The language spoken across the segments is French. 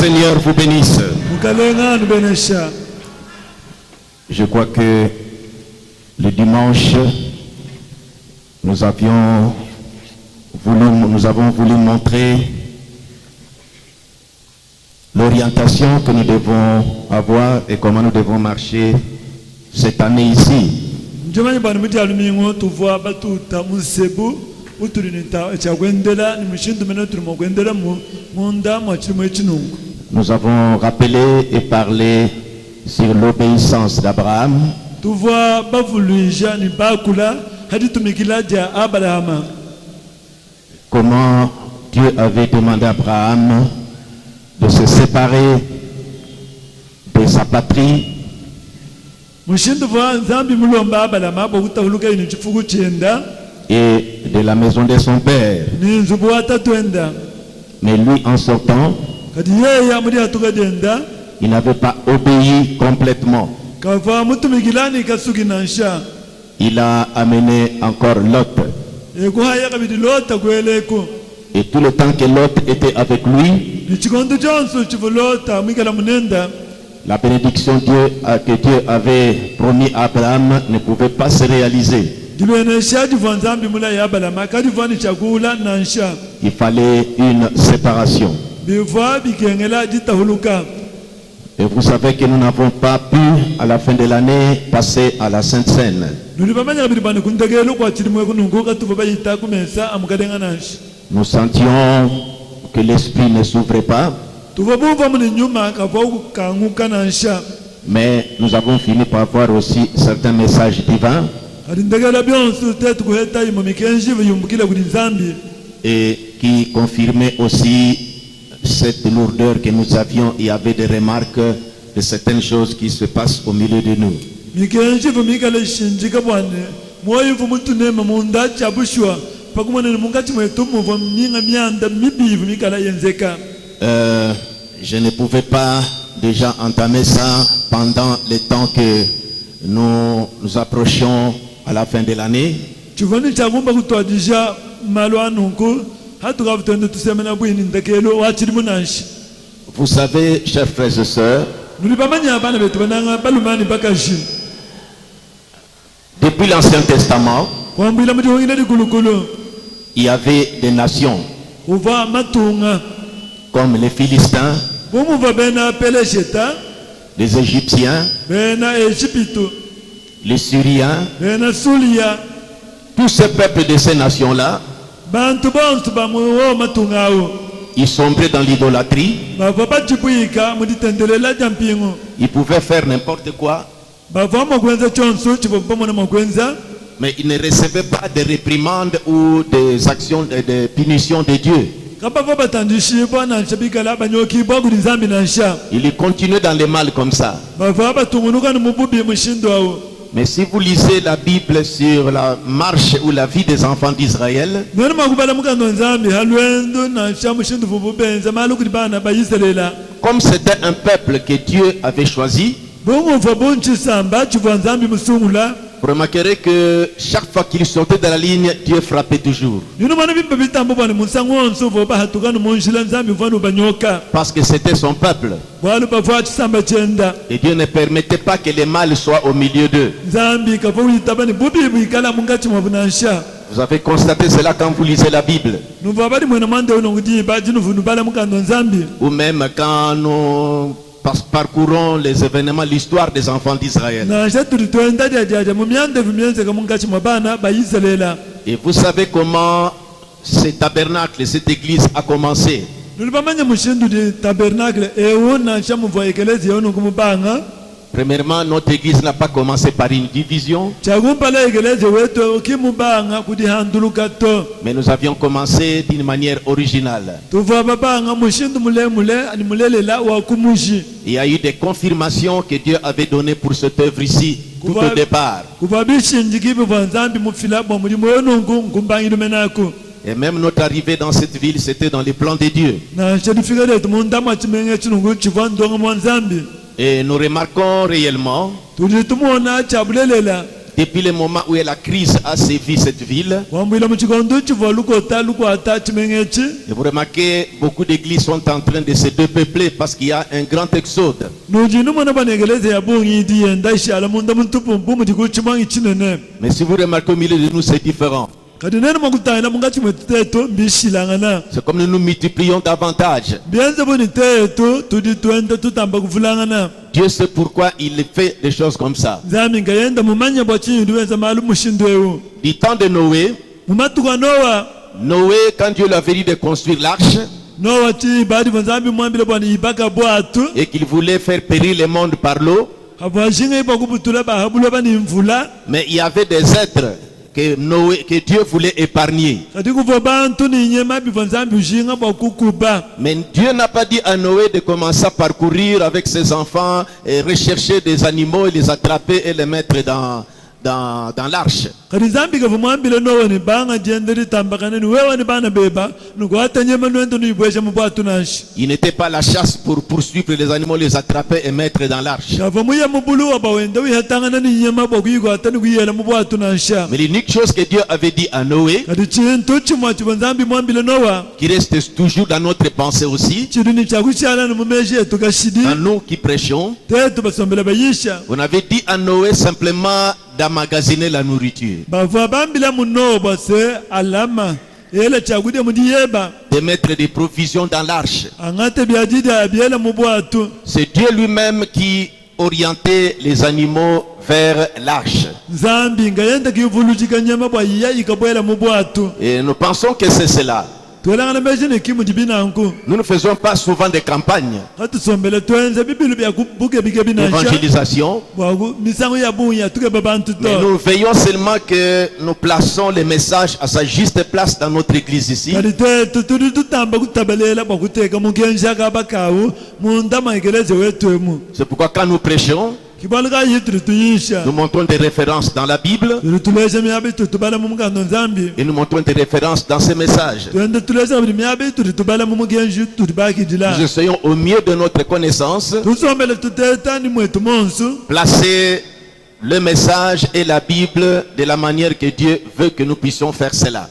Seigneur vous bénisse. Je crois que le dimanche, nous avons voulu montrer l'orientation que nous devons avoir et comment nous devons marcher cette année ici. Nous avons rappelé et parlé sur l'obéissance d'Abraham. Comment Dieu avait demandé à Abraham de se séparer de sa patrie et de la maison de son père. Mais lui, en sortant, il n'avait pas obéi complètement. Il a amené encore Lot. Et tout le temps que Lot était avec lui, la bénédiction que Dieu avait promis à Abraham ne pouvait pas se réaliser. Il fallait une séparation. Et vous savez que nous n'avons pas pu, à la fin de l'année, passer à la Sainte Seine. Nous sentions que l'esprit ne s'ouvrait pas. Mais nous avons fini par avoir aussi certains messages divins. Et qui confirmaient aussi cette lourdeur que nous avions. Il y avait des remarques de certaines choses qui se passent au milieu de nous. Je ne pouvais pas déjà entamer ça pendant le temps que nous nous approchions à la fin de l'année. Vous savez, chers frères et sœurs, depuis l'Ancien Testament, il y avait des nations comme les Philistins, les Égyptiens, les Syriens, tous ces peuples de ces nations-là, ils sombraient dans l'idolâtrie. Ils pouvaient faire n'importe quoi, mais ils ne recevaient pas de réprimandes ou des actions, des punitions de Dieu. Ils continuaient dans le mal comme ça. Mais si vous lisez la Bible sur la marche ou la vie des enfants d'Israël, comme c'était un peuple que Dieu avait choisi, vous remarquerez que chaque fois qu'il sortait de la ligne, Dieu frappait toujours. Parce que c'était son peuple. Et Dieu ne permettait pas que les mâles soient au milieu d'eux. Vous avez constaté cela quand vous lisez la Bible. Ou même quand nous parcourons les événements, l'histoire des enfants d'Israël. Et vous savez comment ce tabernacle, cette église a commencé. Premièrement, notre église n'a pas commencé par une division, mais nous avions commencé d'une manière originale. Il y a eu des confirmations que Dieu avait données pour cette œuvre ici, tout au départ. Et même notre arrivée dans cette ville, c'était dans les plans de Dieu. Et nous remarquons réellement depuis le moment où la crise a sévi cette ville. Et vous remarquez, beaucoup d'églises sont en train de se dépeupler parce qu'il y a un grand exode. Mais si vous remarquez, au milieu de nous, c'est différent. C'est comme nous nous multiplions davantage. Dieu sait pourquoi il fait des choses comme ça. Du temps de Noé, quand Dieu lui avait dit de construire l'arche, et qu'il voulait faire périr le monde par l'eau, mais il y avait des êtres que Dieu voulait épargner. Mais Dieu n'a pas dit à Noé de commencer à parcourir avec ses enfants et rechercher des animaux et les attraper et les mettre dans l'arche. Il n'était pas la chasse pour poursuivre les animaux, les attraper et mettre dans l'arche. Mais l'unique chose que Dieu avait dit à Noé, qui reste toujours dans notre pensée aussi, à nous qui prêchons, on avait dit à Noé simplement d'emmagasiner la nourriture, de mettre des provisions dans l'arche. C'est Dieu lui-même qui orientait les animaux vers l'arche. Et nous pensons que c'est cela. Nous ne faisons pas souvent de campagnes d'évangélisation, mais nous veillons seulement que nous plaçons les messages à sa juste place dans notre église ici. C'est pourquoi quand nous prêchons, nous montrons des références dans la Bible et nous montrons des références dans ces messages. Nous essayons au mieux de notre connaissance placer le message et la Bible de la manière que Dieu veut que nous puissions faire cela.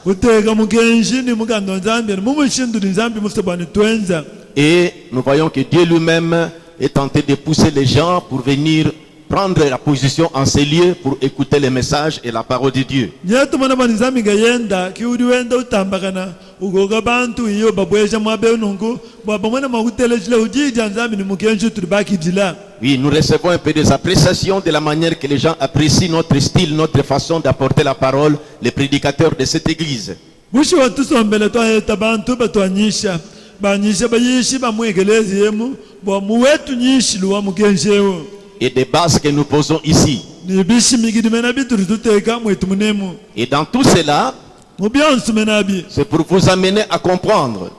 Et nous voyons que Dieu lui-même est tenté de pousser les gens pour venir prendre la position en ces lieux pour écouter les messages et la parole de Dieu. Oui, nous recevons un peu des appréciations de la manière que les gens apprécient notre style, notre façon d'apporter la parole, les prédicateurs de cette église. Et des bases que nous posons ici. Et dans tout cela, c'est pour vous amener à comprendre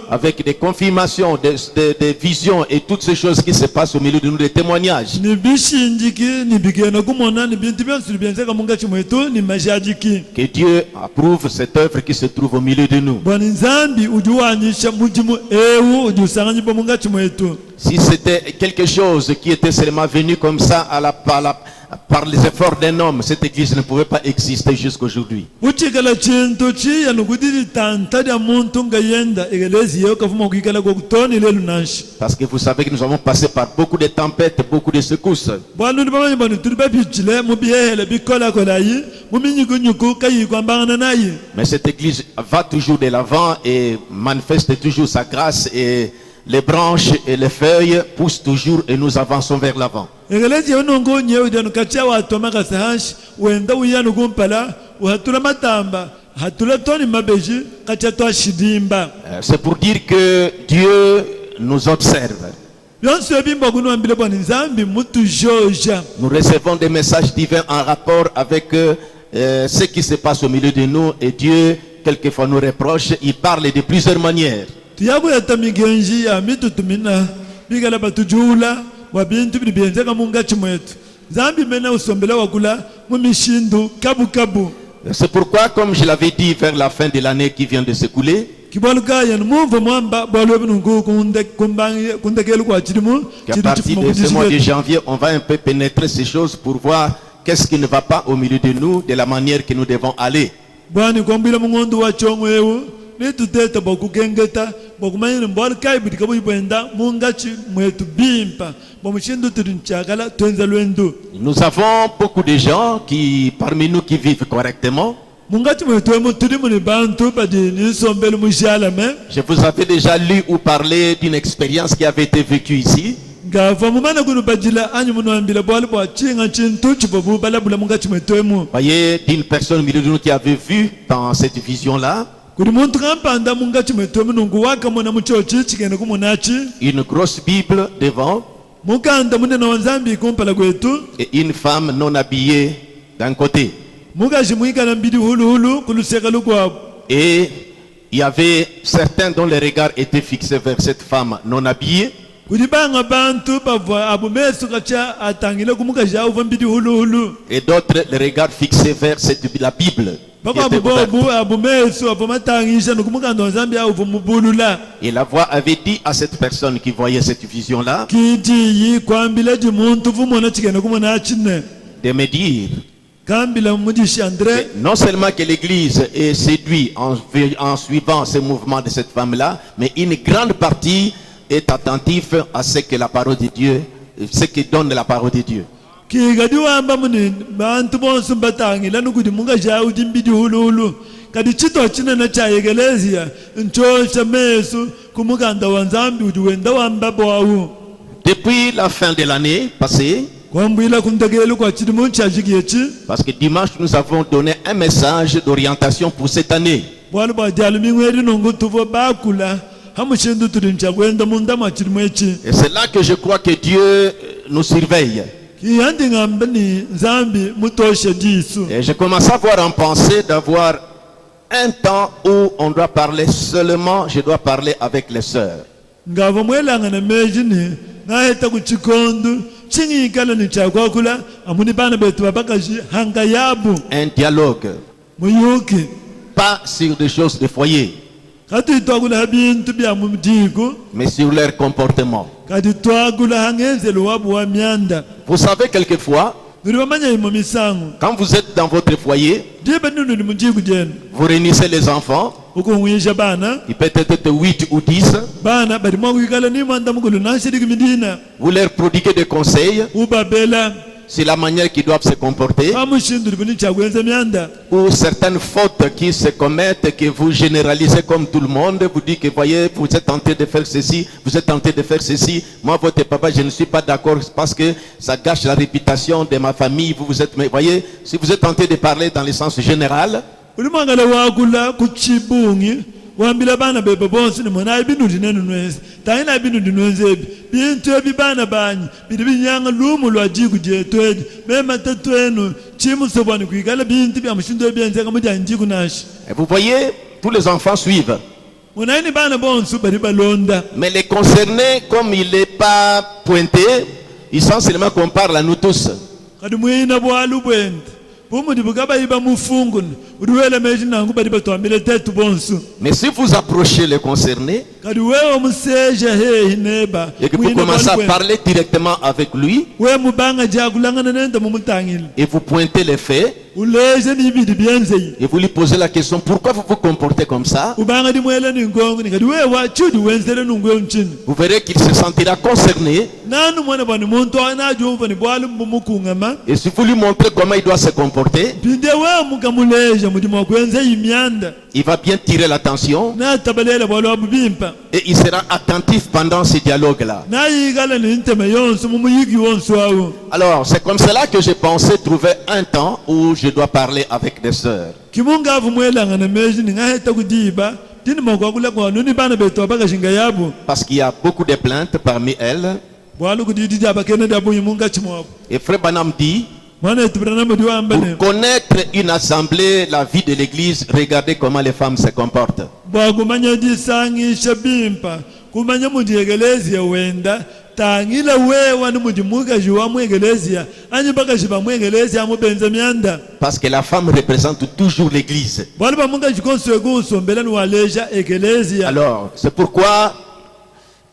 avec des confirmations, des visions et toutes ces choses qui se passent au milieu de nous, des témoignages. Que Dieu approuve cette œuvre qui se trouve au milieu de nous. Si c'était quelque chose qui était seulement venu comme ça par les efforts d'un homme, cette église ne pouvait pas exister jusqu'aujourd'hui. Parce que vous savez que nous avons passé par beaucoup de tempêtes, beaucoup de secousses. Mais cette église va toujours de l'avant et manifeste toujours sa grâce, et les branches et les feuilles poussent toujours et nous avançons vers l'avant. C'est pour dire que Dieu nous observe. Nous recevons des messages divins en rapport avec ce qui se passe au milieu de nous, et Dieu quelquefois nous reproche. Il parle de plusieurs manières. C'est pourquoi, comme je l'avais dit vers la fin de l'année qui vient de s'écouler, qu'à partir de ce mois de janvier, on va un peu pénétrer ces choses pour voir qu'est-ce qui ne va pas au milieu de nous, de la manière que nous devons aller. Nous avons beaucoup de gens parmi nous qui vivent correctement. Je vous avais déjà lu ou parlé d'une expérience qui avait été vécue ici. Voyez, d'une personne au milieu de nous qui avait vu dans cette vision-là une grosse Bible devant et une femme non habillée d'un côté. Et il y avait certains dont les regards étaient fixés vers cette femme non habillée. Et d'autres les regards fixés vers la Bible. Et la voix avait dit à cette personne qui voyait cette vision-là de me dire non seulement que l'Église est séduite en suivant ce mouvement de cette femme-là, mais une grande partie est attentif à ce que la parole de Dieu, ce que donne la parole de Dieu. Depuis la fin de l'année passée, parce que dimanche nous avons donné un message d'orientation pour cette année. Et c'est là que je crois que Dieu nous surveille. Et je commence à avoir en pensée d'avoir un temps où on doit parler seulement, je dois parler avec les sœurs. Un dialogue, pas sur des choses de foyer, mais sur leur comportement. Vous savez, quelquefois, quand vous êtes dans votre foyer, vous réunissez les enfants, il peut être 8 ou 10, vous leur prodiguez des conseils sur la manière qu'ils doivent se comporter, ou certaines fautes qui se commettent, que vous généralisez comme tout le monde, vous dites que voyez, vous êtes tenté de faire ceci, vous êtes tenté de faire ceci, moi votre papa je ne suis pas d'accord parce que ça gâche la réputation de ma famille, vous êtes, mais voyez, si vous êtes tenté de parler dans le sens général, wambila bana bebe bonsi ni mona ibinu dinenu nwezi taina ibinu dinwenze bintu ebibana banyi bidibinyanga lumu lwa jigu jetweji mema tetwenu chimu sobani kuigala bintu bya mushindo ebyenze kamuja njigu nashi. Et vous voyez, tous les enfants suivent. Monaini bana bonsu bari balonda. Mais les concernés, comme il n'est pas pointé, ils sont seulement qu'on parle à nous tous. Kadumuina bwalu bwente. Mais si vous approchez les concernés et que vous commencez à parler directement avec lui et vous pointez les faits et vous lui posez la question, pourquoi vous vous comportez comme ça, vous verrez qu'il se sentira concerné. Et si vous lui montrez comment il doit se comporter, il va bien tirer l'attention et il sera attentif pendant ce dialogue-là. Alors, c'est comme cela que j'ai pensé trouver un temps où je dois parler avec des sœurs. Parce qu'il y a beaucoup de plaintes parmi elles. Et Frère Branham dit, pour connaître une assemblée, la vie de l'église, regardez comment les femmes se comportent. tangila wewa ni mujimuka jiwa mwegelezia anyi baka jiba mwegelezia mubenza mianda Parce que la femme représente toujours l'église. bali bamunga jikonswego usombela ni waleja egelezia. Alors, c'est pourquoi,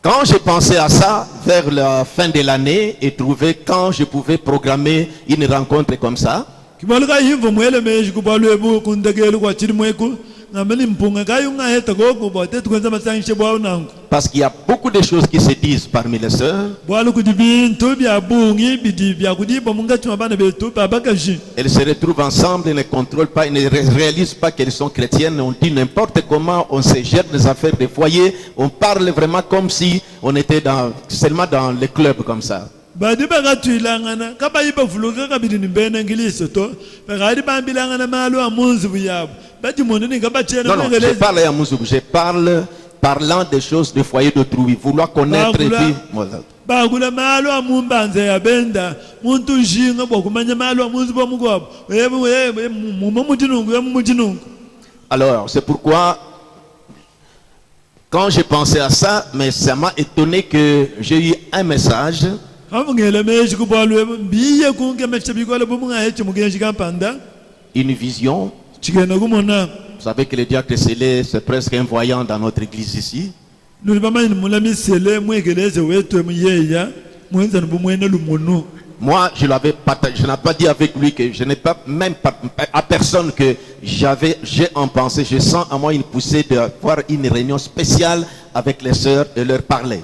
quand j'ai pensé à ça, vers la fin de l'année, et trouvé quand je pouvais programmer une rencontre comme ça, kibaluka hivyo mwele meji kubalwebu kundagelu kwa chiri mweku ngameli mpunga kayu nga heta gogo bote tukwenza masangishe bwa unangu parce qu'il y a beaucoup de choses qui se disent parmi les sœurs. bwalu kudibintu bya bungi bidi bya kudiba munga chuma bana betu babakaji. Elles se retrouvent ensemble et ne contrôlent pas, ils ne réalisent pas qu'elles sont chrétiennes. On dit n'importe comment, on se jette des affaires des foyers, on parle vraiment comme si on était seulement dans les clubs comme ça. Badi bakatwilangana kaba iba fuluka kabili nimbene ngiliso to bagadi bambilangana malu amunzi buyabo badi monene kaba chena Non, non, je parle à Mouzoub, je parle parlant des choses du foyer d'autrui, vouloir connaître et puis voilà. bagula malu amumbanze ya benda muntu njinga bokumanya malu amunzi bomugobo yebo mumujinungu. Alors, c'est pourquoi quand j'ai pensé à ça, mais ça m'a étonné que j'ai eu un message. Une vision. Vous savez que le diacre Célé, c'est presque un voyant dans notre église ici. Moi, je n'ai pas dit avec lui que je n'ai pas, même pas à personne que j'ai en pensée, je sens à moi une poussée de faire une réunion spéciale avec les sœurs et leur parler.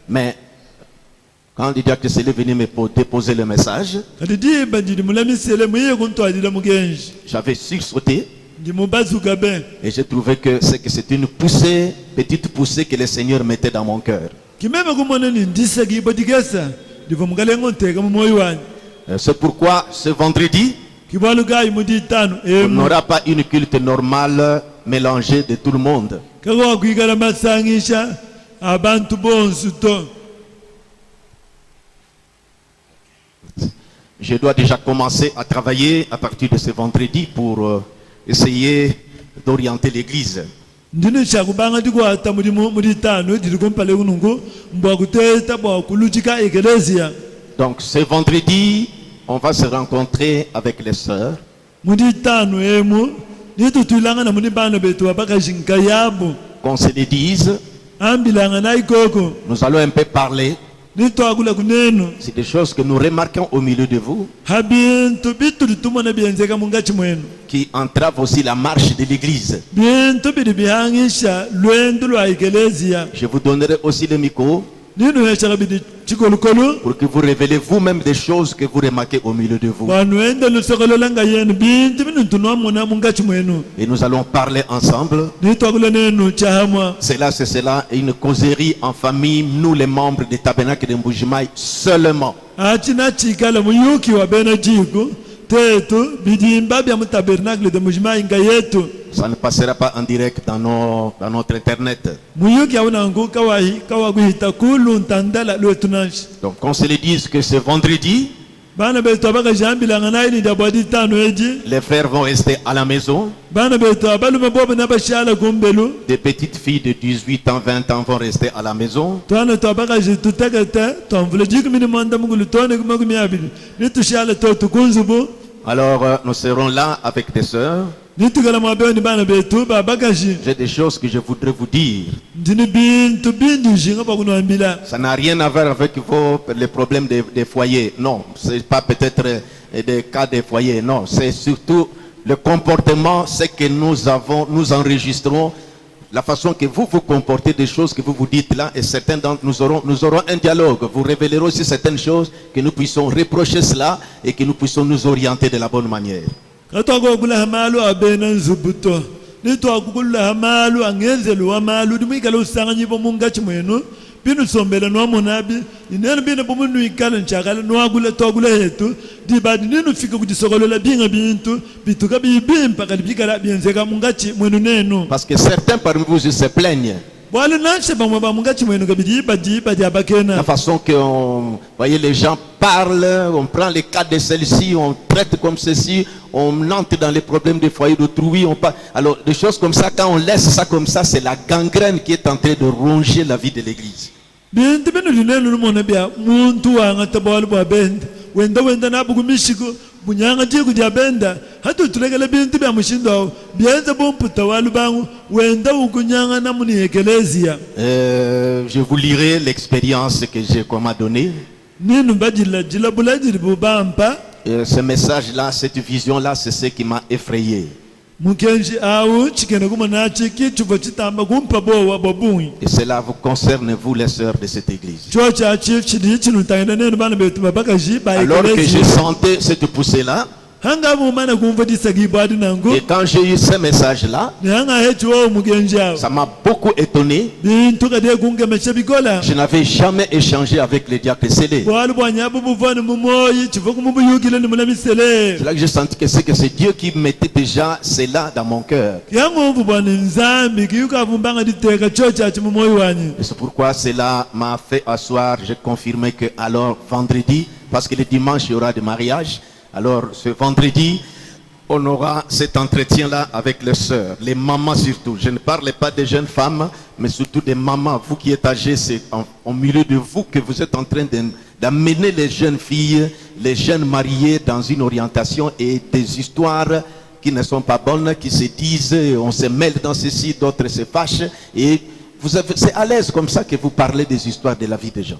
Mais quand le diacre Célé venait me déposer le message, j'avais sursauté. Et j'ai trouvé que c'est une poussée, petite poussée que le Seigneur mettait dans mon cœur. C'est pourquoi ce vendredi, on n'aura pas une culte normale mélangée de tout le monde. Je dois déjà commencer à travailler à partir de ce vendredi pour essayer d'orienter l'église. Donc ce vendredi, on va se rencontrer avec les sœurs. Qu'on se les dise. Nous allons un peu parler. C'est des choses que nous remarquons au milieu de vous, qui entravent aussi la marche de l'église. Je vous donnerai aussi le micro pour que vous révélez vous-même des choses que vous remarquez au milieu de vous. Et nous allons parler ensemble. C'est cela, une causerie en famille, nous les membres du tabernacle de Mbujimayi seulement. Ça ne passera pas en direct dans notre internet. Donc qu'on se le dise que ce vendredi, les frères vont rester à la maison. Des petites filles de 18 ans, 20 ans vont rester à la maison. Alors nous serons là avec des sœurs. J'ai des choses que je voudrais vous dire. Ça n'a rien à voir avec les problèmes des foyers. Non, ce n'est pas peut-être des cas des foyers. Non, c'est surtout le comportement, c'est que nous enregistrons la façon que vous vous comportez, des choses que vous vous dites là, et certains d'entre nous aurons un dialogue. Vous révélerez aussi certaines choses, que nous puissions reprocher cela et que nous puissions nous orienter de la bonne manière. Parce que certains parmi vous se plaignent La façon que voyez, les gens parlent, on prend les cas de celle-ci, on traite comme ceci, on entre dans les problèmes des foyers d'autrui, on parle. Alors, des choses comme ça, quand on laisse ça comme ça, c'est la gangrène qui est en train de ronger la vie de l'église. bunyanga jiku jabenda hatu tulekele bintu bya mushindo bienze bomputa walu bangu wenda ukunyanga namuni ekelezia. Je vous lirai l'expérience que j'ai qu'on m'a donnée. Ninu bajila jila bulajiri bubampa. Ce message-là, cette vision-là, c'est ce qui m'a effrayé. Et cela vous concerne, vous les sœurs de cette église. Alors que j'ai senti cette poussée-là, et quand j'ai eu ce message-là, ça m'a beaucoup étonné. Je n'avais jamais échangé avec les diacres scellés. C'est là que j'ai senti que c'est Dieu qui mettait déjà cela dans mon cœur. Et c'est pourquoi cela m'a fait asseoir. J'ai confirmé que alors vendredi, parce que le dimanche il y aura des mariages. Alors, ce vendredi, on aura cet entretien-là avec les sœurs, les mamans surtout. Je ne parle pas des jeunes femmes, mais surtout des mamans. Vous qui êtes âgés, c'est au milieu de vous que vous êtes en train d'amener les jeunes filles, les jeunes mariés dans une orientation et des histoires qui ne sont pas bonnes, qui se disent, on se mêle dans ceci, d'autres se fâchent. Et c'est à l'aise comme ça que vous parlez des histoires de la vie des gens.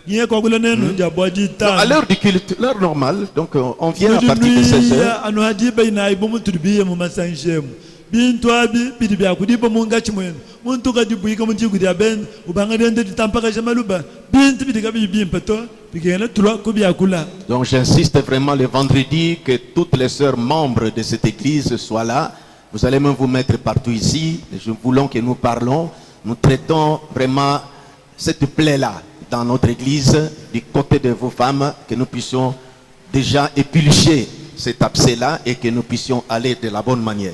À l'heure du culte, l'heure normale, donc on vient à partir de 16 heures. Donc j'insiste vraiment le vendredi que toutes les sœurs membres de cette église soient là. Vous allez même vous mettre partout ici. Nous voulons que nous parlons. Nous traitons vraiment cette plaie-là dans notre église, du côté de vos femmes, que nous puissions déjà éplucher cet abcès-là et que nous puissions aller de la bonne manière.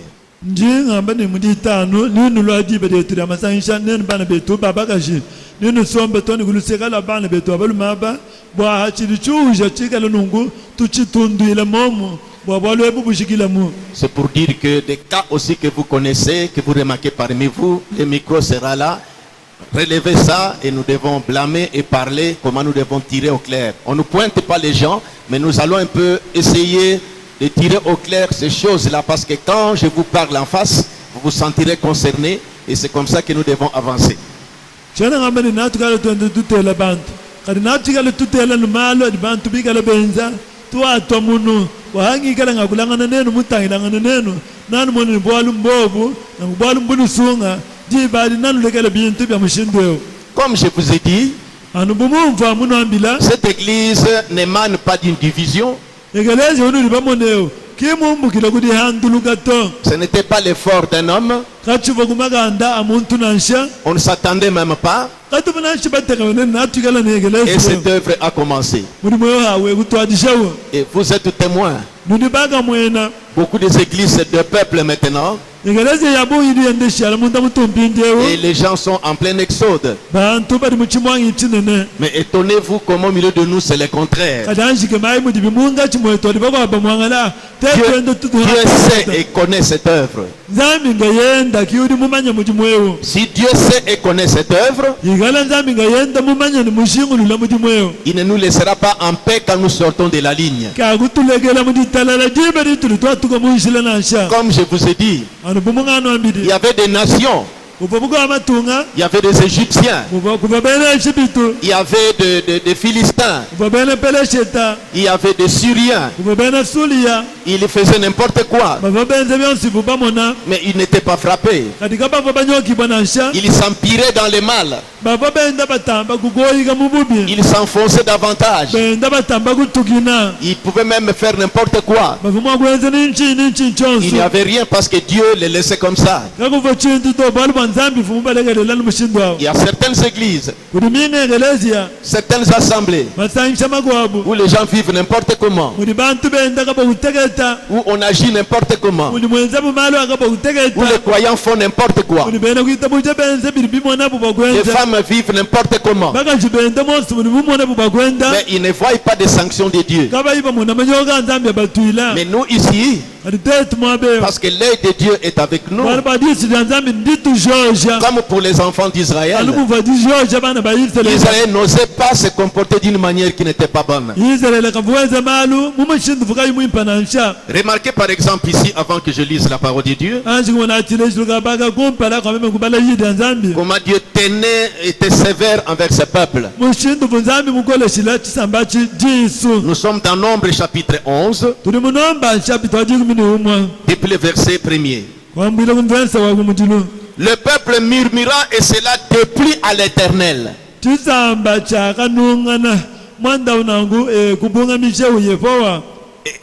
C'est pour dire que des cas aussi que vous connaissez, que vous remarquez parmi vous, le micro sera là. Relevez ça et nous devons blâmer et parler comment nous devons tirer au clair. On ne pointe pas les gens, mais nous allons un peu essayer de tirer au clair ces choses-là, parce que quand je vous parle en face, vous vous sentirez concerné et c'est comme ça que nous devons avancer. Comme je vous ai dit, cette église n'émane pas d'une division. Ce n'était pas l'effort d'un homme. On ne s'attendait même pas. Et cette œuvre a commencé. Et vous êtes témoins. Beaucoup des églises, c'est de peuple maintenant. Et les gens sont en plein exode. Mais étonnez-vous comment au milieu de nous c'est le contraire. Dieu sait et connaît cette œuvre. Si Dieu sait et connaît cette œuvre, il ne nous laissera pas en paix quand nous sortons de la ligne. Comme je vous ai dit, il y avait des nations, il y avait des Égyptiens, il y avait des Philistins, il y avait des Syriens. Ils faisaient n'importe quoi, mais ils n'étaient pas frappés. Ils s'empiraient dans le mal. Ils s'enfonçaient davantage. Ils pouvaient même faire n'importe quoi. Il n'y avait rien parce que Dieu les laissait comme ça. Il y a certaines églises, certaines assemblées où les gens vivent n'importe comment, où on agit n'importe comment, où les croyants font n'importe quoi, les femmes vivent n'importe comment, mais ils ne voient pas des sanctions de Dieu. Mais nous ici, parce que l'œil de Dieu est avec nous, comme pour les enfants d'Israël, Israël n'osait pas se comporter d'une manière qui n'était pas bonne. Remarquez par exemple ici, avant que je lise la parole de Dieu, comment Dieu était sévère envers ce peuple. Nous sommes dans Nombre chapitre 11, depuis le verset 1er. Le peuple murmura et cela déplut à l'Éternel.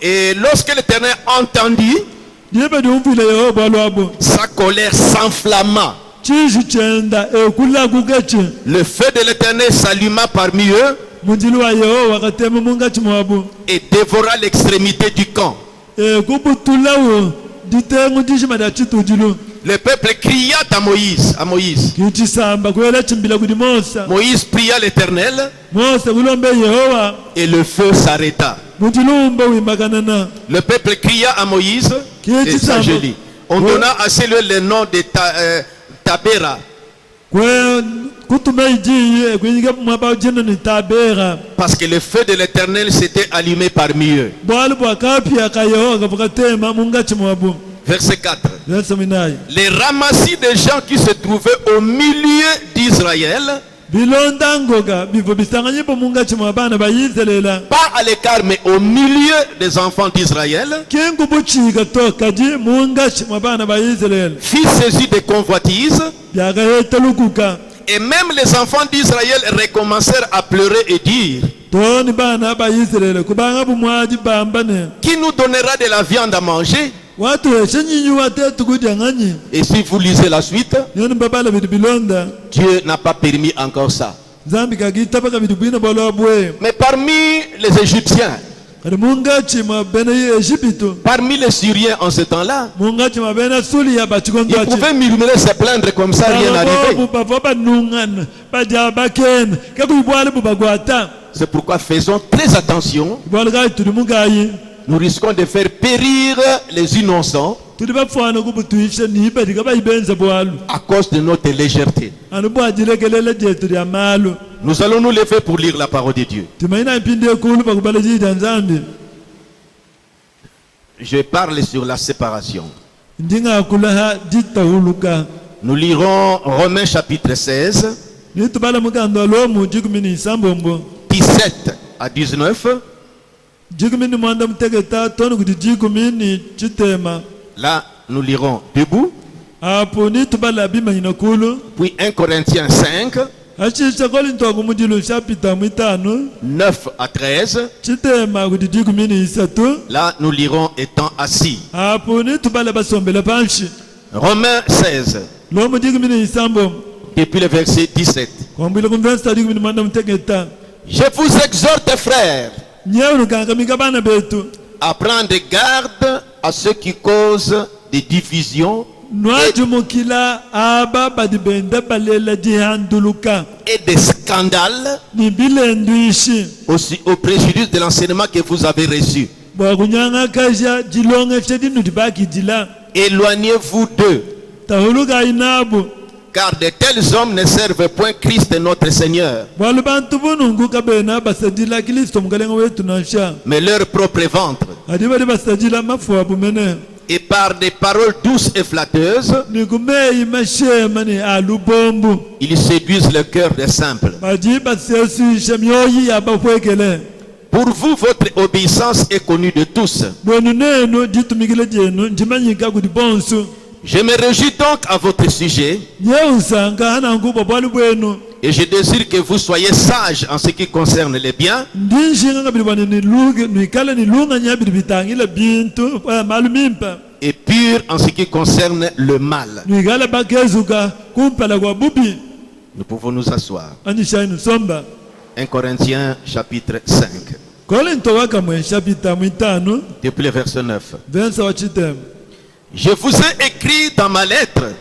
Et lorsque l'Éternel entendit, sa colère s'enflamma. Le feu de l'Éternel s'alluma parmi eux et dévora l'extrémité du camp. Le peuple cria à Moïse. Moïse pria l'Éternel et le feu s'arrêta. Le peuple cria à Moïse, et ça je lis. On donna à ce lieu le nom de Tabera. Parce que le feu de l'Éternel s'était allumé parmi eux. Verset 4. Les ramassis des gens qui se trouvaient au milieu d'Israël, pas à l'écart mais au milieu des enfants d'Israël, furent saisis de convoitises. Et même les enfants d'Israël recommencèrent à pleurer et dire: qui nous donnera de la viande à manger? Et si vous lisez la suite, Dieu n'a pas permis encore ça. Mais parmi les Égyptiens, parmi les Syriens en ce temps-là, ils pouvaient murmurer, se plaindre comme ça, rien n'arrivait. C'est pourquoi faisons très attention. Nous risquons de faire périr les innocents à cause de notre légèreté. Nous allons nous lever pour lire la parole de Dieu. Je parle sur la séparation. Nous lirons Romains chapitre 16, 17 à 19. Là, nous lirons debout. Puis 1 Corinthiens 5, 9 à 13. Là, nous lirons étant assis. Romains 16, depuis le verset 17. Je vous exhorte, frères, à prendre garde à ceux qui causent des divisions et des scandales, aussi au préjudice de l'enseignement que vous avez reçu. Éloignez-vous d'eux, car de tels hommes ne servent point Christ notre Seigneur, mais leur propre ventre. Et par des paroles douces et flatteuses, ils séduisent le cœur des simples. Pour vous, votre obéissance est connue de tous. Je me réjouis donc à votre sujet, et je désire que vous soyez sages en ce qui concerne les biens, et pur en ce qui concerne le mal. nwikala bakezuka kumpala kwa bubi Nous pouvons nous asseoir. anyishai nusomba 1 Corinthiens chapitre 5, korinto wakamwe chapita mwitano depuis le verset 9. vensa wa chitemu Je vous ai écrit dans ma lettre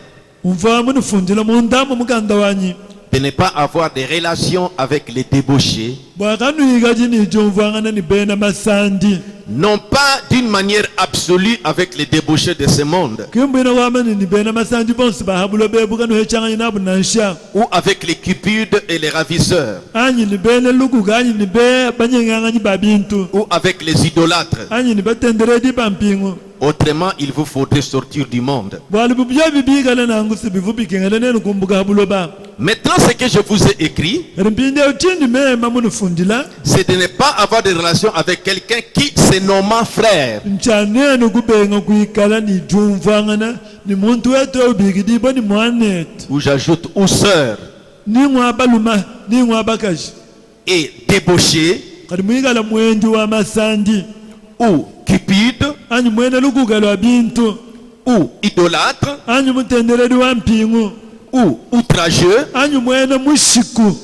umva munifundila mundamu mukanda wanyi de ne pas avoir de relations avec les débauchés, bwakanwika chinicho umvangana ni bena masandi non pas d'une manière absolue avec les débauchés de ce monde, kimbwina kwamani ni bena masandi bonse bahabulo bebuka nuhechanganya nabu nansha ou avec les cupides et les ravisseurs, anyi ni bene lukuka anyi ni be banyeng'ang'anyi babintu ou avec les idolâtres. anyi ni batenderedi bampingu Autrement, il vous faudrait sortir du monde. bwali bubya bibikala nangu sibivubikengele nenu kumbuka habulo ba Maintenant, ce que je vous ai écrit, rimpinde utindi mema munifundila c'est de ne pas avoir de relation avec quelqu'un qui se nomme frère, nchanenu kubenga kuikala ni jumvangana ni muntu wetu eubikidibwa ni mwanetu ou j'ajoute ou sœur, ning'wa baluma ning'wa bakashi et débauché, kati mwikala mwenji wa masandi ou cupide, anyi mwene lukuka lwa bintu ou idolâtre, anyi mutenderedi wa mpingu ou outrageux, anyi mwene mushiku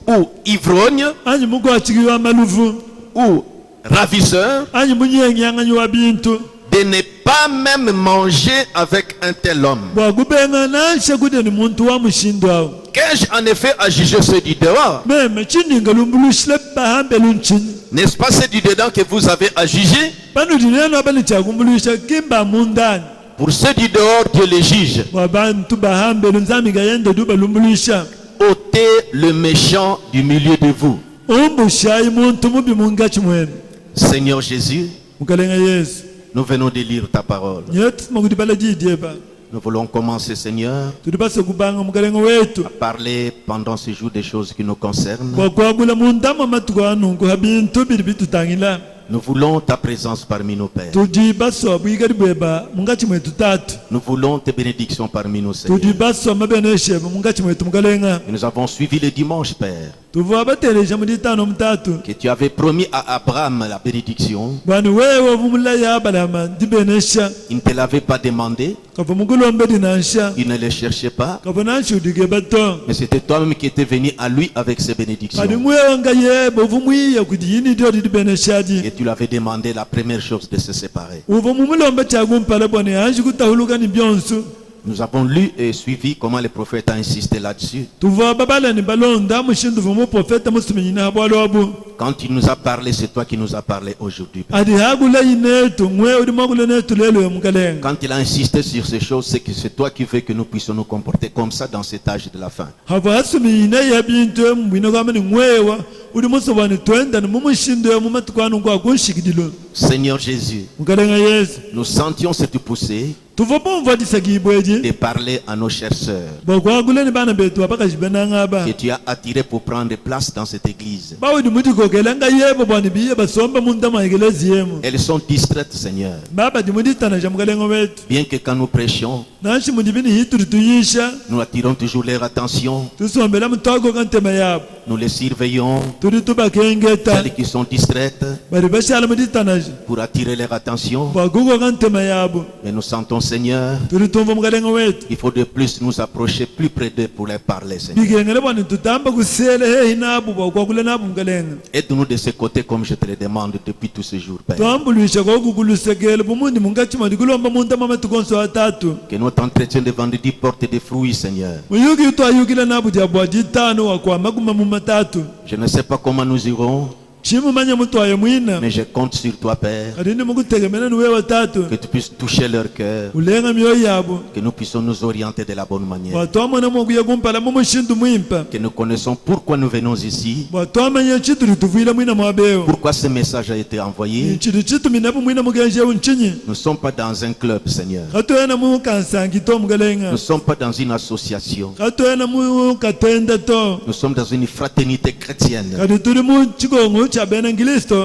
ou ivrogne, anyi mukwachiki wa maluvu ou ravisseur, anyi munyeng'ang'anyi wa bintu de ne pas même manger avec un tel homme. bwakubenga nanshe kuti ni muntu wa mushindu awo Qu'ai-je en effet à juger ceux du dehors? meme chininga lumbulushile bahambela unchini N'est-ce pas ceux du dedans que vous avez à juger? pano dineno abali chakumbulusha kimba mundani Pour ceux du dehors, Dieu les juge. wabantu bahambela nzamika yende du balumbuluisha Ôtez le méchant du milieu de vous. umbushayi muntu mubi mungachi mwene Seigneur Jésus, mukalenga yesu nous venons de lire ta parole. nyetu makuti bala jidyeba Nous voulons commencer, Seigneur, tuli base kubanga mukalenga wetu à parler pendant ce jour des choses qui nous concernent. kwakwagula mundama matuku anungu ha bintu bili bitutangila Nous voulons ta présence parmi nos pères. tudi baswa bwikali bweba mungachi mwetu tatu Nous voulons tes bénédictions parmi nos tudi seigneurs. baswa mabenesheba mungachi mwetu mukalenga Et nous avons suivi le dimanche, Père, tuvuwa bateleja muditano mutatu que tu avais promis à Abraham la bénédiction. bwani wewe vumulayi abalama ndibenesha Il ne te l'avait pas demandé, kava mukulombe dinansha il ne les cherchait pas, kava nanshudike bato mais c'était toi-même qui étais venu à lui avec ces bénédictions. kadi ngwewe nga yebo vumwiya kuti yini dio didibeneshadi Et tu lui avais demandé la première chose de se séparer. uvo mumulombe chakumpala bwani hanshi kutahuluka ni byonsu Nous avons lu et suivi comment le prophète a insisté là-dessus. tuvuwa babalani balonda mushindu vumuprofeta musuminyina habwalobu Quand il nous a parlé, c'est toi qui nous as parlé aujourd'hui. adi hagula yinetu ngwe udi mwagula netu lelo ya mukalenga Quand il a insisté sur ces choses, c'est que c'est toi qui veux que nous puissions nous comporter comme ça dans cet âge de la fin. hava hasuminyina ya bintu embwina kwamani ngwewa udi musobani twenda ni mumushindu ya mumatuku anu kwa kunshikidilo Seigneur Jésus, mukalenga yesu nous sentions cette poussée tuva pomva disakibweji de parler à nos chères sœurs bakwaguleni bana betu abakajibenangaba que tu as attirées pour prendre place dans cette église. bawudi mutikokela nga yebo bwani biye basomba mundama ekelezi yemu Elles sont distraites, Seigneur. baba dimuditana ja mukalenga wetu Bien que quand nous prêchions, nanshi mudibini hituri tuyisha nous attirons toujours leur attention, tusombela mutoko ka ntema yabo nous les surveillons, turi tubakengeta celles qui sont distraites, bari bashala muditanaji pour attirer leur attention. bakuko ka ntema yabo Mais nous sentons, Seigneur, turi tumva mukalenga wetu il faut de plus nous approcher plus près d'eux pour leur parler, Seigneur. bikengele bwani tutamba kusele hehi nabo bakwakule nabo mukalenga Aide-nous de ce côté comme je te le demande depuis tout ce jour, Père. twambulwisha kwakukulusekele bumundi mungachima dikulomba mundama matukonso atatu Que notre entretien de vendredi porte des fruits, Seigneur. muyuki twayukila nabo diabwa ditano wakwama kuma mumatatu Je ne sais pas comment nous irons, chimumanya mutwaye mwina mais je compte sur toi, Père, kadini mukutegemena niwe watatu que tu puisses toucher leur cœur, ulenga myoyo yabo que nous puissions nous orienter de la bonne manière, bwatwamana mwakuya kumpala mumushindu mwimpa que nous connaissons pourquoi nous venons ici, bwatwamanya chituli tuvuyila mwina mwabeo pourquoi ce message a été envoyé. chili chituminapo mwina mukenje unchinyi Nous ne sommes pas dans un club, Seigneur. katoyana mukansangi to Nous mukalenga ne sommes pas dans une association. katoyana mukatenda to Nous sommes dans une fraternité chrétienne. kadi tuli muchikongo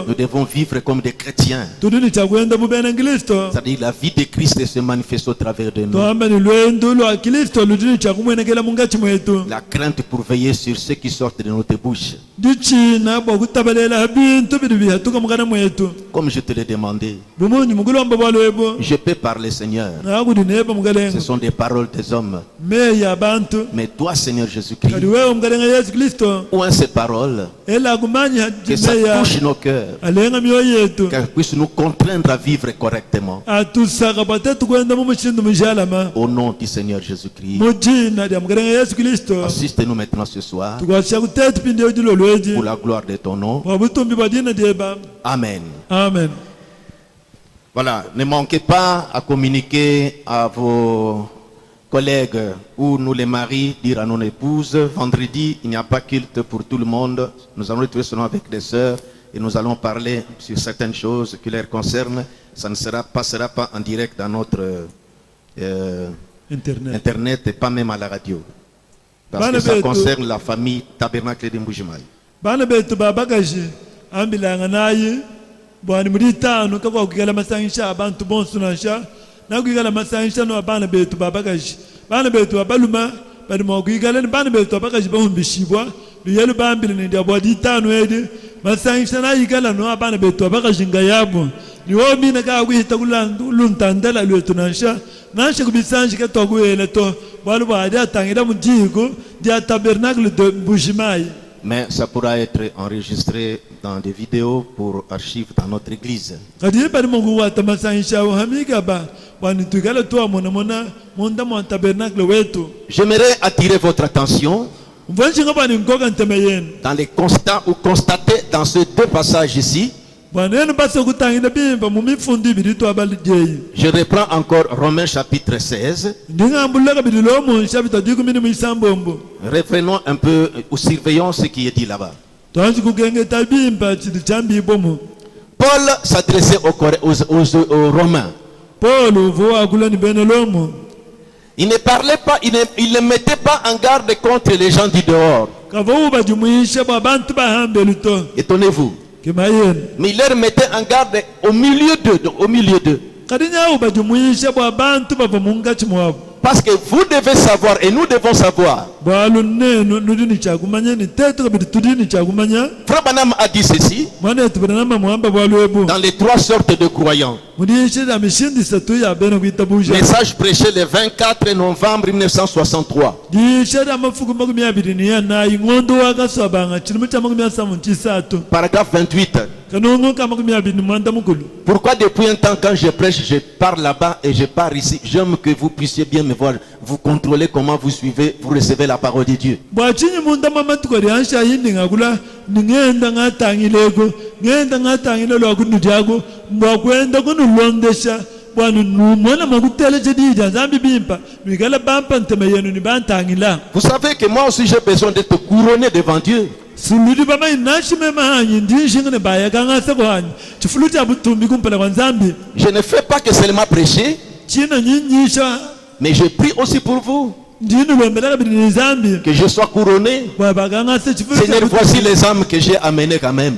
Nous devons vivre comme des chrétiens. C'est-à-dire la vie de Christ se manifeste au travers de nous. La crainte pour veiller sur ceux qui sortent de notre bouche. Comme je te l'ai demandé, je peux parler, Seigneur. Ce sont des paroles des hommes. Mais toi, Seigneur Jésus-Christ, où est ces paroles? Que ça touche nos cœurs, qu'elles puissent nous contraindre à vivre correctement. Au nom du Seigneur Jésus-Christ, assiste-nous maintenant ce soir pour la gloire de ton nom. Amen. Amen. Voilà, ne manquez pas à communiquer à vos collègues ou nous les maris, dire à nos épouses, vendredi, il n'y a pas culte pour tout le monde. Nous allons retrouver seulement avec des sœurs et nous allons parler sur certaines choses qui les concernent. Ça ne passera pas en direct dans notre Internet et pas même à la radio. Parce que ça concerne la famille Tabernacle de Mbujimayi. Bwana mulitano kakwa kugala masangisha abantu bonsu nasha na kugala masangisha no abana betu babagaji bana betu abaluma bali mo kugala ni bana betu babagaji bahumbishibwa luyelu bambile ndi abwaditano edi masangisha na yigala no abana betu babagaji ngayabo niwo mina ka kuhita kulandu luntandala lwetu nasha kubisanji ka togwele to balu badi atangira mujiko dia Tabernacle de Mbujimayi. Mais ça pourra être enregistré dans des vidéos pour archives dans notre église. J'aimerais attirer votre attention dans les constats ou constatés dans ces deux passages ici. Je reprends encore Romains chapitre 16. Reprenons un peu ou surveillons ce qui est dit là-bas. Paul s'adressait aux Romains. Il ne parlait pas, il ne mettait pas en garde contre les gens du dehors. Étonnez-vous. Mais il leur mettait en garde au milieu d'eux. Parce que vous devez savoir et nous devons savoir. Frère Branham a dit ceci dans les trois sortes de croyants. Message prêché le 24 novembre 1963. Paragraphe 28. Pourquoi depuis un temps quand je prêche, je pars là-bas et je pars ici? J'aime que vous puissiez bien me voir, vous contrôlez comment vous suivez, vous recevez la parole de Dieu. Vous savez que moi aussi j'ai besoin d'être couronné devant Dieu. Je ne fais pas que seulement prêcher, mais je prie aussi pour vous. Que je sois couronné. Seigneur, voici les âmes que j'ai amenées quand même.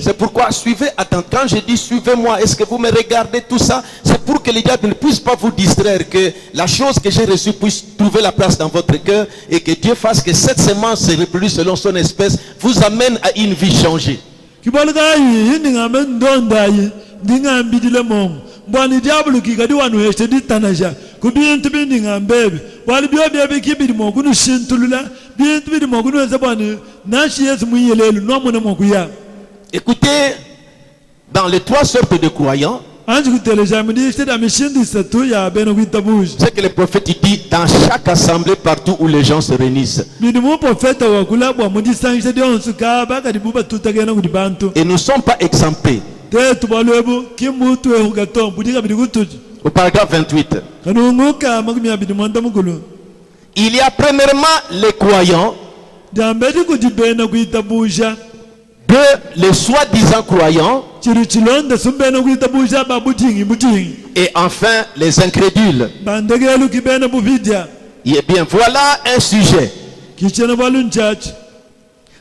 C'est pourquoi suivez, attends, quand je dis suivez-moi, est-ce que vous me regardez tout ça? C'est pour que les diables ne puissent pas vous distraire, que la chose que j'ai reçue puisse trouver la place dans votre cœur et que Dieu fasse que cette semence se reproduise selon son espèce, vous amène à une vie changée. Écoutez, dans les trois sortes de croyants, c'est que le prophète dit dans chaque assemblée, partout où les gens se réunissent. Et nous ne sommes pas exemptés. Au paragraphe 28. Il y a premièrement les croyants, les soi-disant croyants, et enfin les incrédules. Eh bien, voilà un sujet. kichena balun church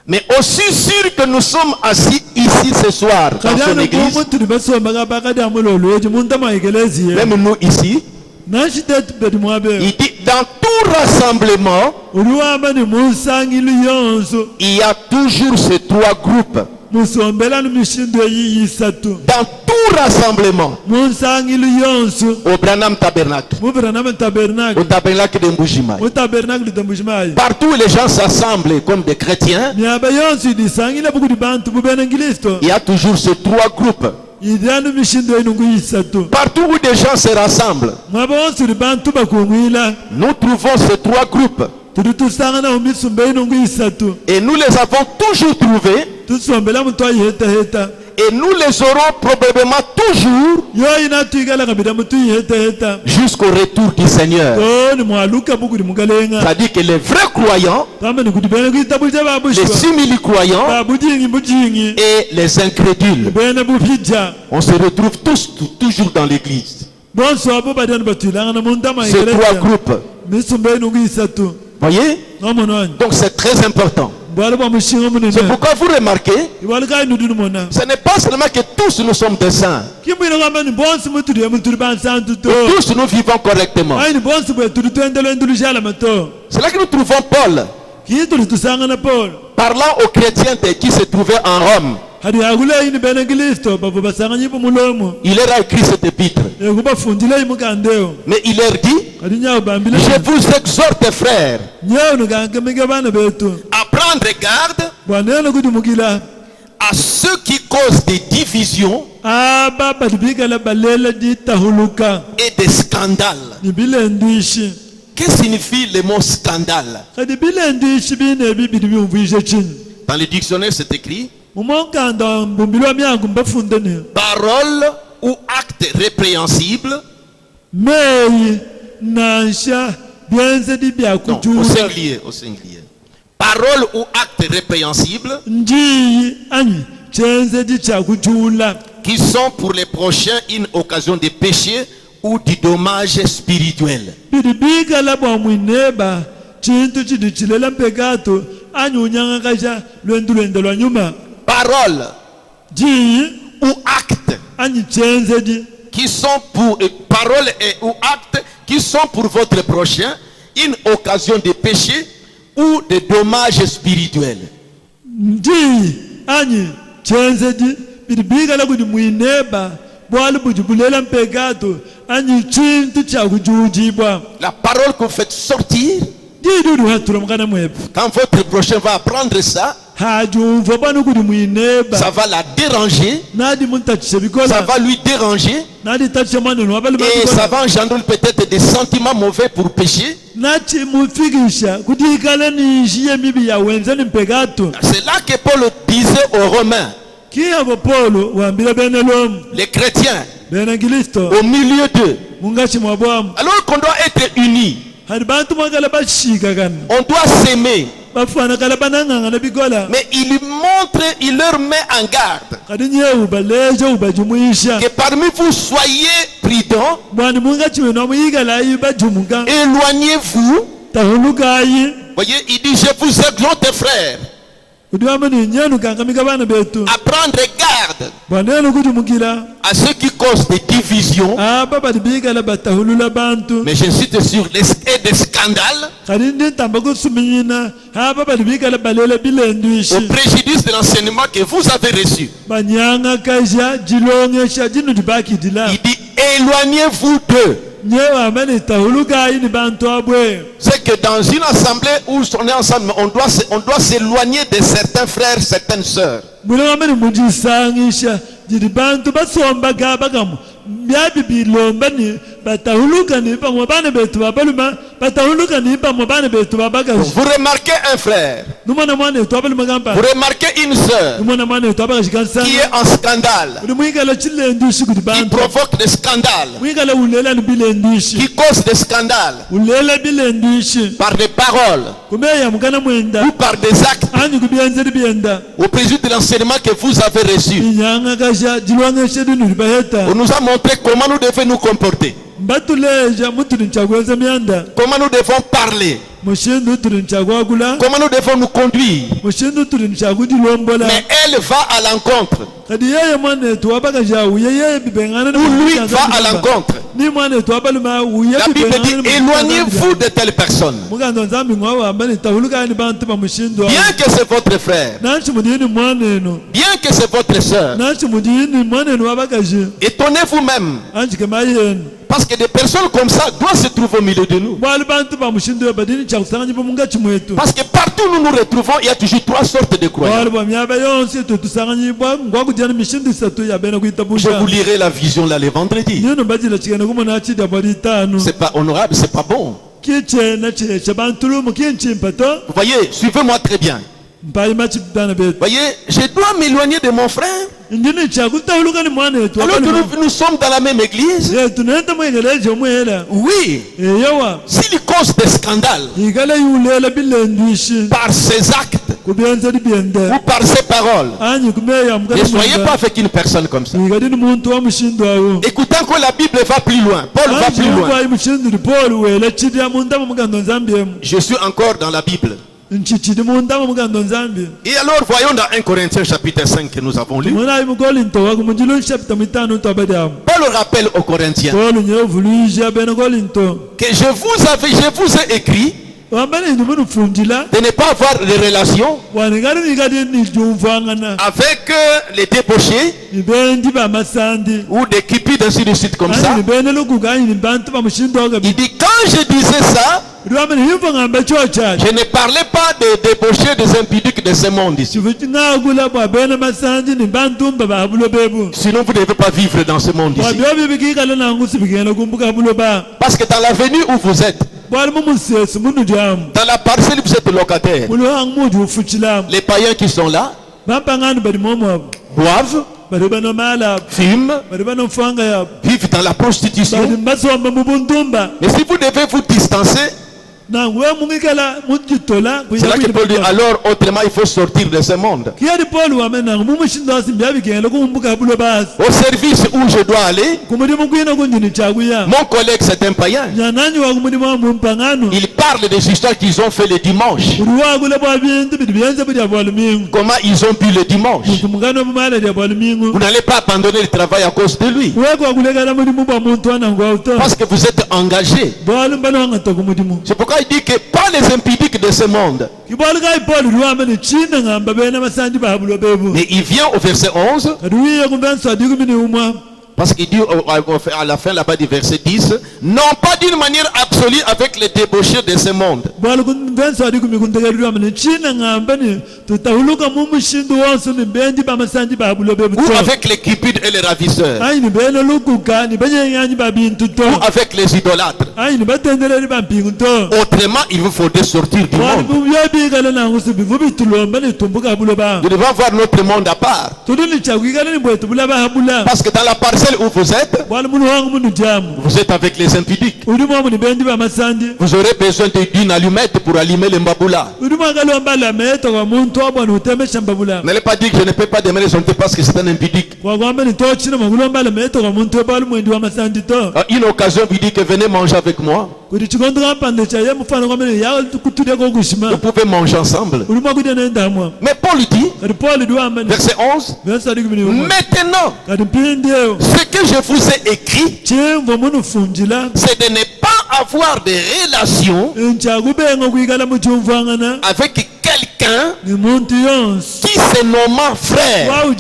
Mais aussi sûr que nous sommes assis ici ce soir dans son kadana église, ko tuli basomba ga bakada mulolo je muntama igelezie même nous ici, nashitet bet mwabe il dit dans tout rassemblement, uliwamba ni musangilu yonso il y a toujours ces trois groupes. musombela no mishindo yisatu Dans tout rassemblement, musangilu yonso au Branham Tabernacle, mubira na au tabernacle Tabernacle de Mbujimai. mu tabernacle de Mbujimayi Partout où les gens s'assemblent comme des chrétiens, niaba yonso disangile buku bantu bubene ngilisto il y a toujours ces trois groupes. idanu mishindo inungu yisatu Partout où des gens se rassemblent, mwaba wonso bantu bakungwila nous trouvons ces trois groupes. tuli tusangana mu misumba inungu yisatu Et nous les avons toujours trouvés. tusombela muntu ayiheta Et nous les aurons probablement toujours yo inatwikala kabida muntu yiheta jusqu'au retour du Seigneur. to ni mwaluka buku ni mugalenga C'est-à-dire que les vrais croyants, kama ni kuti bene kuitabu cha les babushwa simili-croyants babujingi et les incrédules, bene bupija on se retrouve tous toujours dans l'église. bonso abo badani batwilangana muntu Ces trois amayigeleza groupes. misumba inungu yisatu Voyez? nomonwani Donc c'est très important. bwali bwa mushinga munene C'est pourquoi vous remarquez, ibwali kainuduni mona ce n'est pas seulement que tous nous sommes des saints. kimbwina kwamba ni bonsi mutuliye mutuli bansantu to Tous nous vivons correctement. ayi ni bonsi bwe tuli twendelo endulu shalama to C'est là que nous trouvons Paul kii tuli tusangana Paul parlant aux chrétiens qui se trouvaient en Rome. hadi yakuleyi ni bene ngilisto bavo basanganyipo mulomo Il leur a écrit cette épître. ekubafundile imukandeo Mais il leur dit, kadi nyawo bambile je vous exhorte frères, nyawo nikangemike bana betu à prendre garde bwanene kuti mukila à ceux qui causent des divisions aba badibikala balela ditahuluka et des scandales. ni bile ndishi Qu'est-ce que signifie le mot scandale? kadi bile ndishi binebi bidi biumvishe chini Dans le dictionnaire, c'est écrit mumonkanda mbumbilwa myangu mbafundeni parole ou acte répréhensible. meyi nansha byenze di Non, au byakujula singulier, au singulier. Parole ou acte répréhensible njiyi anyi chenze di chakujula qui sont pour les prochains une occasion de péché ou du dommage spirituel. bidibikala bwa mwineba chintu chidi chilela mpekato anyi unyang'akasha lwendu lwende lwa nyuma Parole njiyi ou acte anyi chenze di qui sont pour paroles et ou actes qui sont pour votre prochain une occasion de péché ou de dommage spirituel. njiyi anyi chenze di bidibikala kuti mwineba bwali buji bulela mpekato anyi chintu chakujujibwa La parole que vous faites sortir, ndidudu hatula mukana mwepu quand votre prochain va apprendre ça, hajumva bwana kuti mwineba ça va la déranger, nadi muntachishe ça bikola va lui déranger nadi tachishe mwanenu wabali et ça bikola va engendrer peut-être des sentiments mauvais pour pécher. nachi mufikisha kuti ikale niishiye mibi ya wenzeni mpekato C'est là que Paul disait aux Romains, kiyavo Paulo wambile bene lomu les chrétiens, bene ngilisto au milieu d'eux, mungachi mwabwamu alors qu'on doit être unis, hadi bantu mwakala bashika kana on doit s'aimer. bafana kala banang'ang'ana bikola Mais il leur met en garde kadi nyewu baleje ubajumuisha que parmi vous soyez prudents, bwani mungachi wenu amuyikalayi bajumuka éloignez-vous. tahulukayi Voyez, il dit, je vous exhorte frères, kuti wamani nyenu kangamika bana betu à prendre garde bwanenu kuti mukila à ceux qui causent des divisions, apa badibikala batahulula bantu mais j'insiste sur et des scandales, kadi ndintamba kusuminyina apa badibikala balela bilenduishi au préjudice de l'enseignement que vous avez reçu. banyanga kasha jilongesha jinu dibakidila Il dit, éloignez-vous d'eux. nyewe amani tahulukayi ni bantu abwe C'est que dans une assemblée où on est ensemble, on doit s'éloigner de certains frères, certaines sœurs. muli amani mujisangisha jili bantu basombaga bagamu byabi bilomba ni batahuluka ni pamwe bana betu babaluma batahuluka ni pamwe bana betu babagashi Vous remarquez un frère, Vous remarquez une sœur qui est en scandale, qui provoque des scandales, qui cause des scandales par des paroles ou par des actes au préjudice de l'enseignement que vous avez reçu. On nous a montré comment nous devons nous comporter, comment nous devons parler, comment nous devons nous conduire. Mais elle va à l'encontre, ou lui va à l'encontre. La Bible dit: éloignez-vous de telle personne. Bien que c'est votre frère, bien que c'est votre soeur, étonnez-vous même, parce que des personnes comme ça doivent se trouver au milieu de nous. Parce que partout où nous nous retrouvons, il y a toujours trois sortes de croyants. Je vous lirai la vision là le vendredi. C'est pas honorable, c'est pas bon. Vous voyez, suivez-moi très bien. Vous voyez, je dois m'éloigner de mon frère. Alors que nous sommes dans la même église. Oui. S'il cause des scandales par ses actes ou par ses paroles, ne soyez pas avec une personne comme ça. Écoutez que la Bible va plus loin. Paul va plus loin. Je suis encore dans la Bible. Et alors voyons dans 1 Corinthiens chapitre 5 que nous avons lu. Paul rappelle aux Corinthiens que je vous ai écrit de ne pas avoir de relation avec les débauchés ou des cupides ainsi de suite comme ça. Il dit: quand je disais ça, je ne parlais pas des débauchés, des impudiques de ce monde ici. Sinon vous ne devez pas vivre dans ce monde ici. Parce que dans l'avenue où vous êtes, dans la parcelle vous êtes locataire, les païens qui sont là boivent, fument, vivent dans la prostitution. Mais si vous devez vous distancer, c'est là que Paul dit: alors autrement il faut sortir de ce monde. Au service où je dois aller, mon collègue c'est un païen. Il parle des histoires qu'ils ont fait le dimanche. Comment ils ont pu le dimanche. Vous n'allez pas abandonner le travail à cause de lui, parce que vous êtes engagé. C'est pourquoi il dit que pas les impudiques de ce monde. Mais il vient au verset 11, parce qu'il dit à la fin là-bas du verset 10, non pas d'une manière absolue avec les débauchés de ce monde, ou avec les cupides et les ravisseurs, ou avec les idolâtres. Autrement il vous faudrait sortir du monde. Nous devons voir notre monde à part, parce que dans la parcelle où vous êtes avec les impudiques. Vous aurez besoin d'une allumette pour allumer les mbaboula. N'allez pas dire que je ne peux pas demander son thé parce que c'est un impudique. Une occasion vous dit que venez manger avec moi. Vous pouvez manger ensemble. Mais Paul dit, verset 11, maintenant, ce que je vous ai écrit, c'est de ne pas avoir de relation avec quelqu'un qui se nomme frère au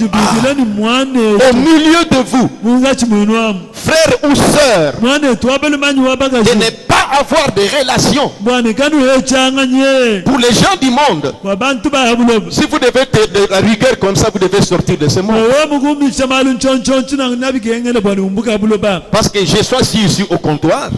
milieu de vous, frère ou sœur, de ne pas avoir de relation. Pour les gens du monde, si vous devez être de la rigueur comme ça, vous devez sortir de ce monde. Parce que je suis ici au comptoir.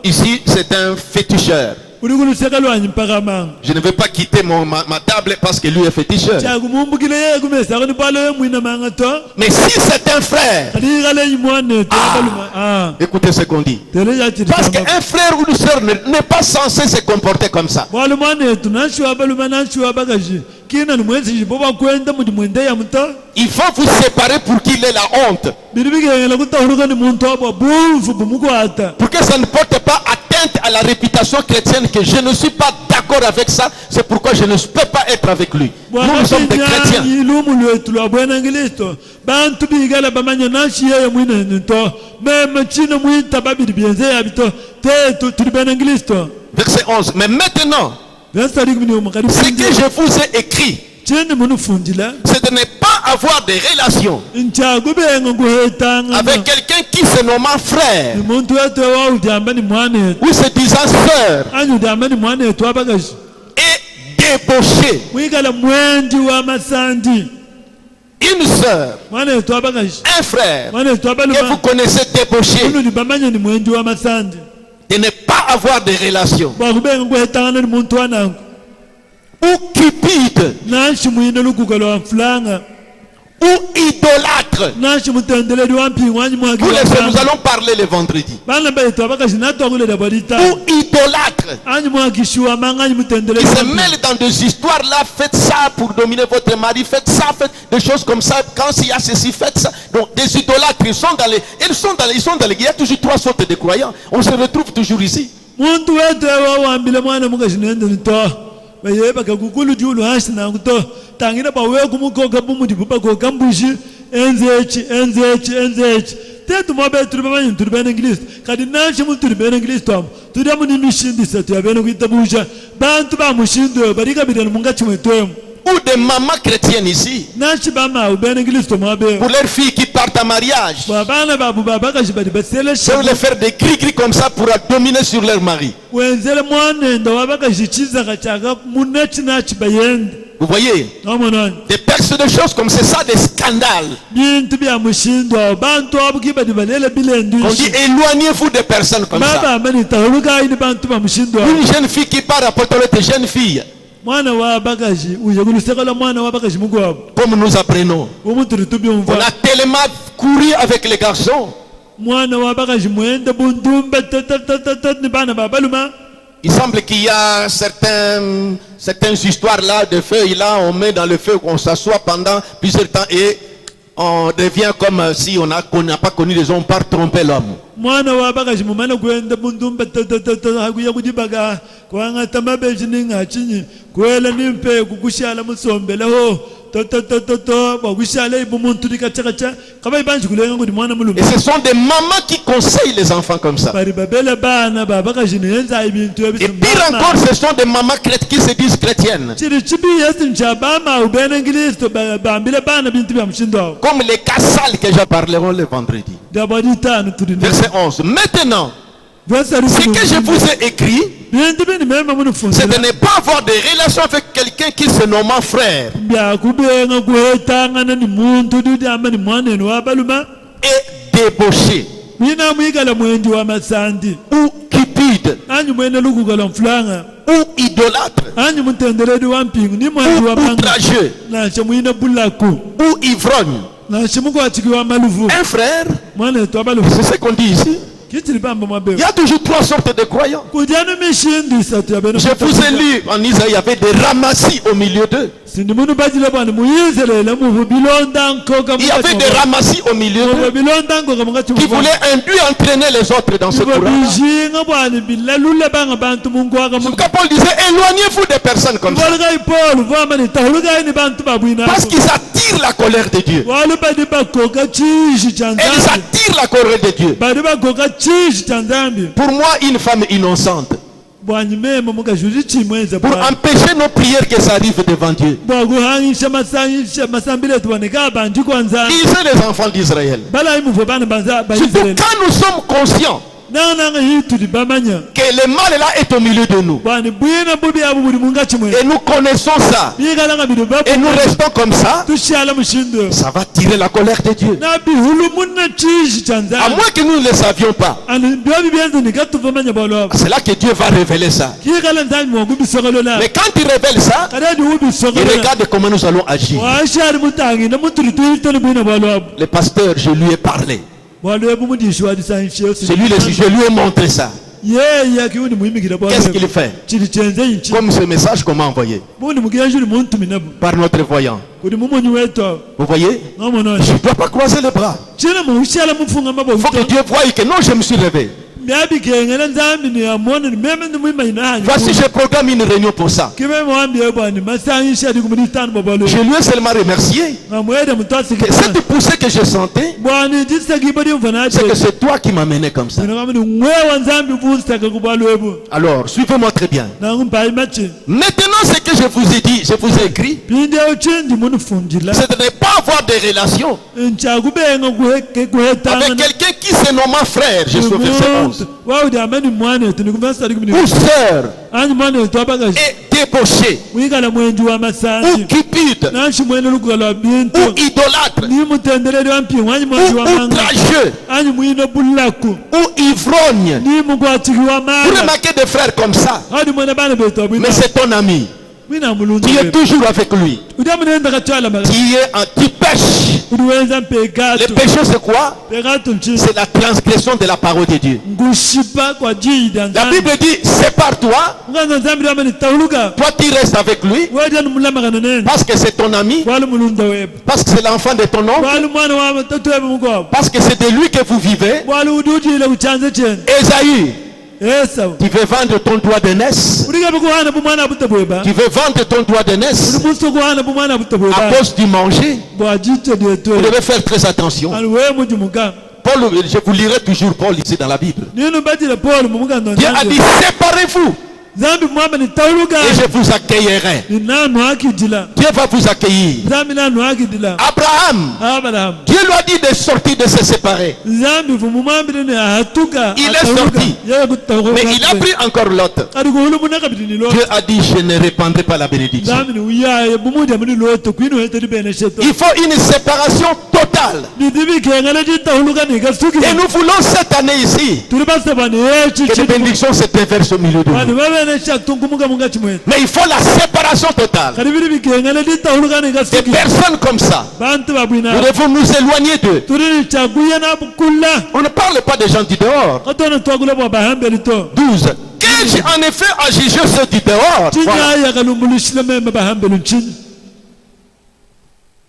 Ici c'est un féticheur. uli kuluseka lwanyi mpaka manga Je ne vais pas quitter ma table parce que lui est féticheur. chakumumbukile ye kumesako nipalo ye mwina manga to Mais si c'est un frère, kati ikale imwane to abaluma écoutez ce qu'on dit. tele ya chiri Parce qu'un frère ou une soeur n'est pas censé se comporter comme ça. wale mwane tu nashiwa abaluma nashiwa bagaji kina nimwezi jiboba kwenda mudi mwende ya mto Il faut vous séparer pour qu'il ait la honte. biri bigengela kutahuluka ni muntu abo bufu bumukwata Pour que ça ne porte pas atteinte à la réputation chrétienne, que je ne suis pas d'accord avec ça, c'est pourquoi je ne peux pas être avec lui. Nous sommes des chrétiens. ilumu lwetu lwa bwana ngilisto bantu bigala bamanya nashiyeyo mwine nto meme chino mwita babiri byenze yabito tetu tuli bwana ngilisto Verset 11. Mais maintenant, verse alikumi umukali ce que je vous ai écrit, chini munufundila c'est de ne pas avoir de relations nchakubenga nguhetanga avec quelqu'un qui se nomme frère ni muntu wetu wa udyamba ni mwane ou se disant sœur anyu udyamba ni mwane wetu abagashi et débauché. mwikala mwenji wa masandi Une sœur, mwane wetu abagashi un frère mwane wetu que vous abaluma connaissez débauché, unu ni bamanya ni mwenji wa masandi de ne pas avoir de relations. bwakubenga nguhetanga ni muntu wanangu Ou cupide, nashi mwine lukuka lwa mfulanga ou idolâtre. nashi mutendeledi wa mpingo wanyi mwaki Tous les jours, nous allons parler le vendredi. bana betu abakashi natwakulela bwalita Ou idolâtre, anyi mwakishiwa manga anyi qui mutendeledi se mêle dans des histoires là, faites ça pour dominer votre mari, faites ça, faites des choses comme ça, quand il y a ceci, faites ça. Donc des idolâtres, ils sont dans les, il y a toujours trois sortes de croyants. On se retrouve toujours ici. muntu wetu wawambile mwana mukashi nende nito baye bakakukulu julu hashi nanguto tangina bawe kumukoka bumudi bubakoka mbushi enzechi tetu mwabe turi bamanyi turi bene Kristo kadi nashi muntu turi bene Kristo amu turi amu nimishindisa tuyabene kuitabusha bantu bamushindo barika bidana mungachi mwetwemu Ou des mamans chrétiennes ici, nashi bama ubene Kristo mwabe pour leurs filles qui partent en mariage, babana babu babakashi badi baselesha pour les faire des gris comme ça pour dominer sur leur mari. wenzele mwanenda wabakashi chizaka chaka munechi nachi bayende Vous voyez, amonani des pertes de choses comme c'est ça, des scandales. bintu bya mushindo bantu abukiba dibalele bilendu On dit éloignez-vous des personnes comme ça. baba mani tahuluka ini bantu ba mushindo Une jeune fille qui part apporter l'autre jeune fille, mwana wa bagaji uje kulusekala mwana wa bagaji mugwabo comme nous apprenons. umuntu On tubyumva a tellement couru avec les garçons. mwana wa bagaji mwende bundumba ni bana babaluma Il semble qu'il y a certaines histoires là, de feuilles là, on met dans le feu, on s'assoit pendant plusieurs temps et on devient comme si on n'a pas connu les hommes, on part tromper l'homme. mwana wa bagaji mumana kwenda bundumba hakuya kudibaga kwanga tamabeji ningachinyi kwela nimpe kukushala musombeleho bakushala ibumuntu likachakacha kaba ibanji kulenga ngudi mwana muluma Et ce sont des mamans qui conseillent les enfants comme ça. bari babele bana babakaji nenza ibintu Et pire encore, ce sont des mamans qui se disent chrétiennes. chiri chibi yesu nchabama ubene ngilisto bambile bana bintu bya mushindo Comme les cas sales que je parlerons le vendredi. dabaditanu tuli Verset 11. Maintenant, ce que je vous ai écrit, bintu bini mema c'est munufunza de ne pas avoir de relation avec quelqu'un qui se nomme frère byakubenga kuhetangana ni muntu didyamba ni mwanene wabaluma et débauché mwina mwikala mwendi wa masandi ou cupide anyi mwene lukuka lwa mfulanga ou idolâtre anyi mutendeledi wa mpingu ni mwendi ou wa manga outrageux nache mwine bulaku ou ivrogne. nache mukwatiki wa maluvu Un frère, mwana tu abaluvu c'est ce qu'on dit ici. kichiri bamba Il mwabewa y a toujours trois sortes de croyants. kujana mishindisa tuyabene Je vous ai lu en Isaïe, il y avait des ramassis au milieu d'eux. sindi munu bajile bwana muyizelele muvu bilonda nkoka Il y avait des ramassis au milieu d'eux bilonda nkoka mungati qui voulaient induire, entraîner les autres dans ce courant. bijinga bwana bilalule banga bantu munkwaka C'est pourquoi Paul disait éloignez-vous des personnes comme ça. walgai paul vamani tahulugai ni bantu babwina Parce qu'ils attirent la colère de Dieu. walu badi bakoka chishi cha Elles nzambi attirent la colère de Dieu. badi bakoka chishi cha nzambi Pour moi, une femme innocente, bwanyi mema mukazhuzi chimwenza pour bwana empêcher nos prières que ça arrive devant Dieu. bwakuhangisha masambile tubaneka bantu kwa nzambi Lisez les enfants d'Israël. bala imuvo bana banza Surtout baisraeli quand nous sommes conscients nanga yitu di bamanya que le mal là est au milieu de nous. bani bwina bubi abu buli munga chimwe Et nous connaissons ça. bigala nga bidu babu Et nous restons comme ça. tushala mushindo Ça va tirer la colère de Dieu. na bihulu munna chishi À chanza moins que nous ne le savions pas. ani biobi bienzo ni gatu vamanya balo C'est là que Dieu va révéler ça. kigala nzami mo gubi sogolo la Mais quand il révèle ça, kada di ubi il sogolo regarde comment nous allons agir. wa shari mutangi na muturi tuitani bwina balo Le pasteur, je lui ai parlé. balo ebu mudishi wa disanshio Je lui ai montré ça. yeye kiuni muhimikira balo Qu'est-ce qu'il fait? chili chenze inchi Comme ce message, comment envoyer? mundi mugiranjuri muntu minabu Par notre voyant. kudi mumunyu wetu Vous voyez? ngomono Je ne dois pas croiser les bras. china muhushala mufunga mabo Il faut que Dieu voie que non, je me suis levé. miabi kengela nzambi ni amona ni meme ni muima ina Voici, je programme une réunion pour ça. kibe mwambi ebwani masangi shadi kumudistani babalo Je lui ai seulement remercié. ngamwede mutasi Que cette poussée que je sentais, bwani jisa kibodi mfanati c'est que c'est toi qui m'amenais comme ça. ngamani ngwewa nzambi vunstaka kubalo ebu Alors, suivez-moi très bien. nangumpai machi Maintenant, ce que je vous ai dit, je vous ai écrit, pinde uchindi munu fundila c'est de ne pas avoir de relation nchakubenga avec kuhetanga quelqu'un qui se nomme frère. Je suis au verset 11. wawudi amani mwane tu nikumvasa kumini Ou sœur, anyi mwane tu abaga et débauché, wikala mwenji wa ou masangi cupide, nanshi mwene lukala bintu ou idolâtre, ni mutendereri wa mpingo anyi ou mwenji wa manga outrageux, anyi mwine bulaku ou ivrogne. ni mukwatiki wa Vous manga remarquez des frères comme ça, hadi mwene bana beto mais bwina c'est ton ami. bwina mulungu Tu es toujours avec lui. udamunenda katwala maga Qui pêche. udiwenza Le mpegatu péché, c'est quoi? pegatu nchi C'est la transgression de la parole de Dieu. ngushipa kwa jida La Bible dit, sépare-toi, nganza nzambi amani tauluka toi tu restes avec lui, wedi anu mulama kanene parce que c'est ton ami, wali mulunda webu parce que c'est l'enfant de ton oncle, wali mwana wa tatu webu mukwabo parce que c'est de lui que vous vivez. wali udujile kuchanze chene Esaü, Esau tu veux vendre ton droit de naissance, uligabe kuhana bumwana butabweba tu veux vendre ton droit de naissance ulimuso kuhana bumwana à butabweba cause du manger. bwajite Vous dietwe devez faire très attention. ali we mujimuka Paul, je vous lirai toujours Paul ici dans la Bible. nino badile Paul mumuka Dieu a dit, séparez-vous zambi mwamba ni tauluka et je vous accueillerai. ni nanu akidila Dieu va vous accueillir. zambi nanu akidila Abraham, Abraham Dieu lui a dit de sortir, de se séparer. zambi vumumwambile ni ahatuka Il est atauluka. sorti. yeye kutauluka Mais il a pris encore l'autre. kadi kuhulu munaka bitini lo Dieu a dit, je ne répandrai pas la bénédiction. zambi ni uyaye bumuja muni loto kwinu hete dibene sheto Il faut une séparation totale. nidibi kengala jitauluka ni kasuki Et nous voulons cette année ici tulibasa bani yechi que les bénédictions se déversent au milieu de bani nous. babene shakutungumuka munga chimwe Mais il faut la séparation totale. kadi bili bikengala jitauluka ni Des kasuki personnes comme ça, bantu nous babwina devons nous éloigner d'eux. tulini chaguya na bukula On ne parle pas des gens du dehors. katona twagula bwa bahambeli to 12. Qu'ai-je en effet à juger ceux du dehors? Voilà. chinya yakalumbulishile meme bahambeli nchini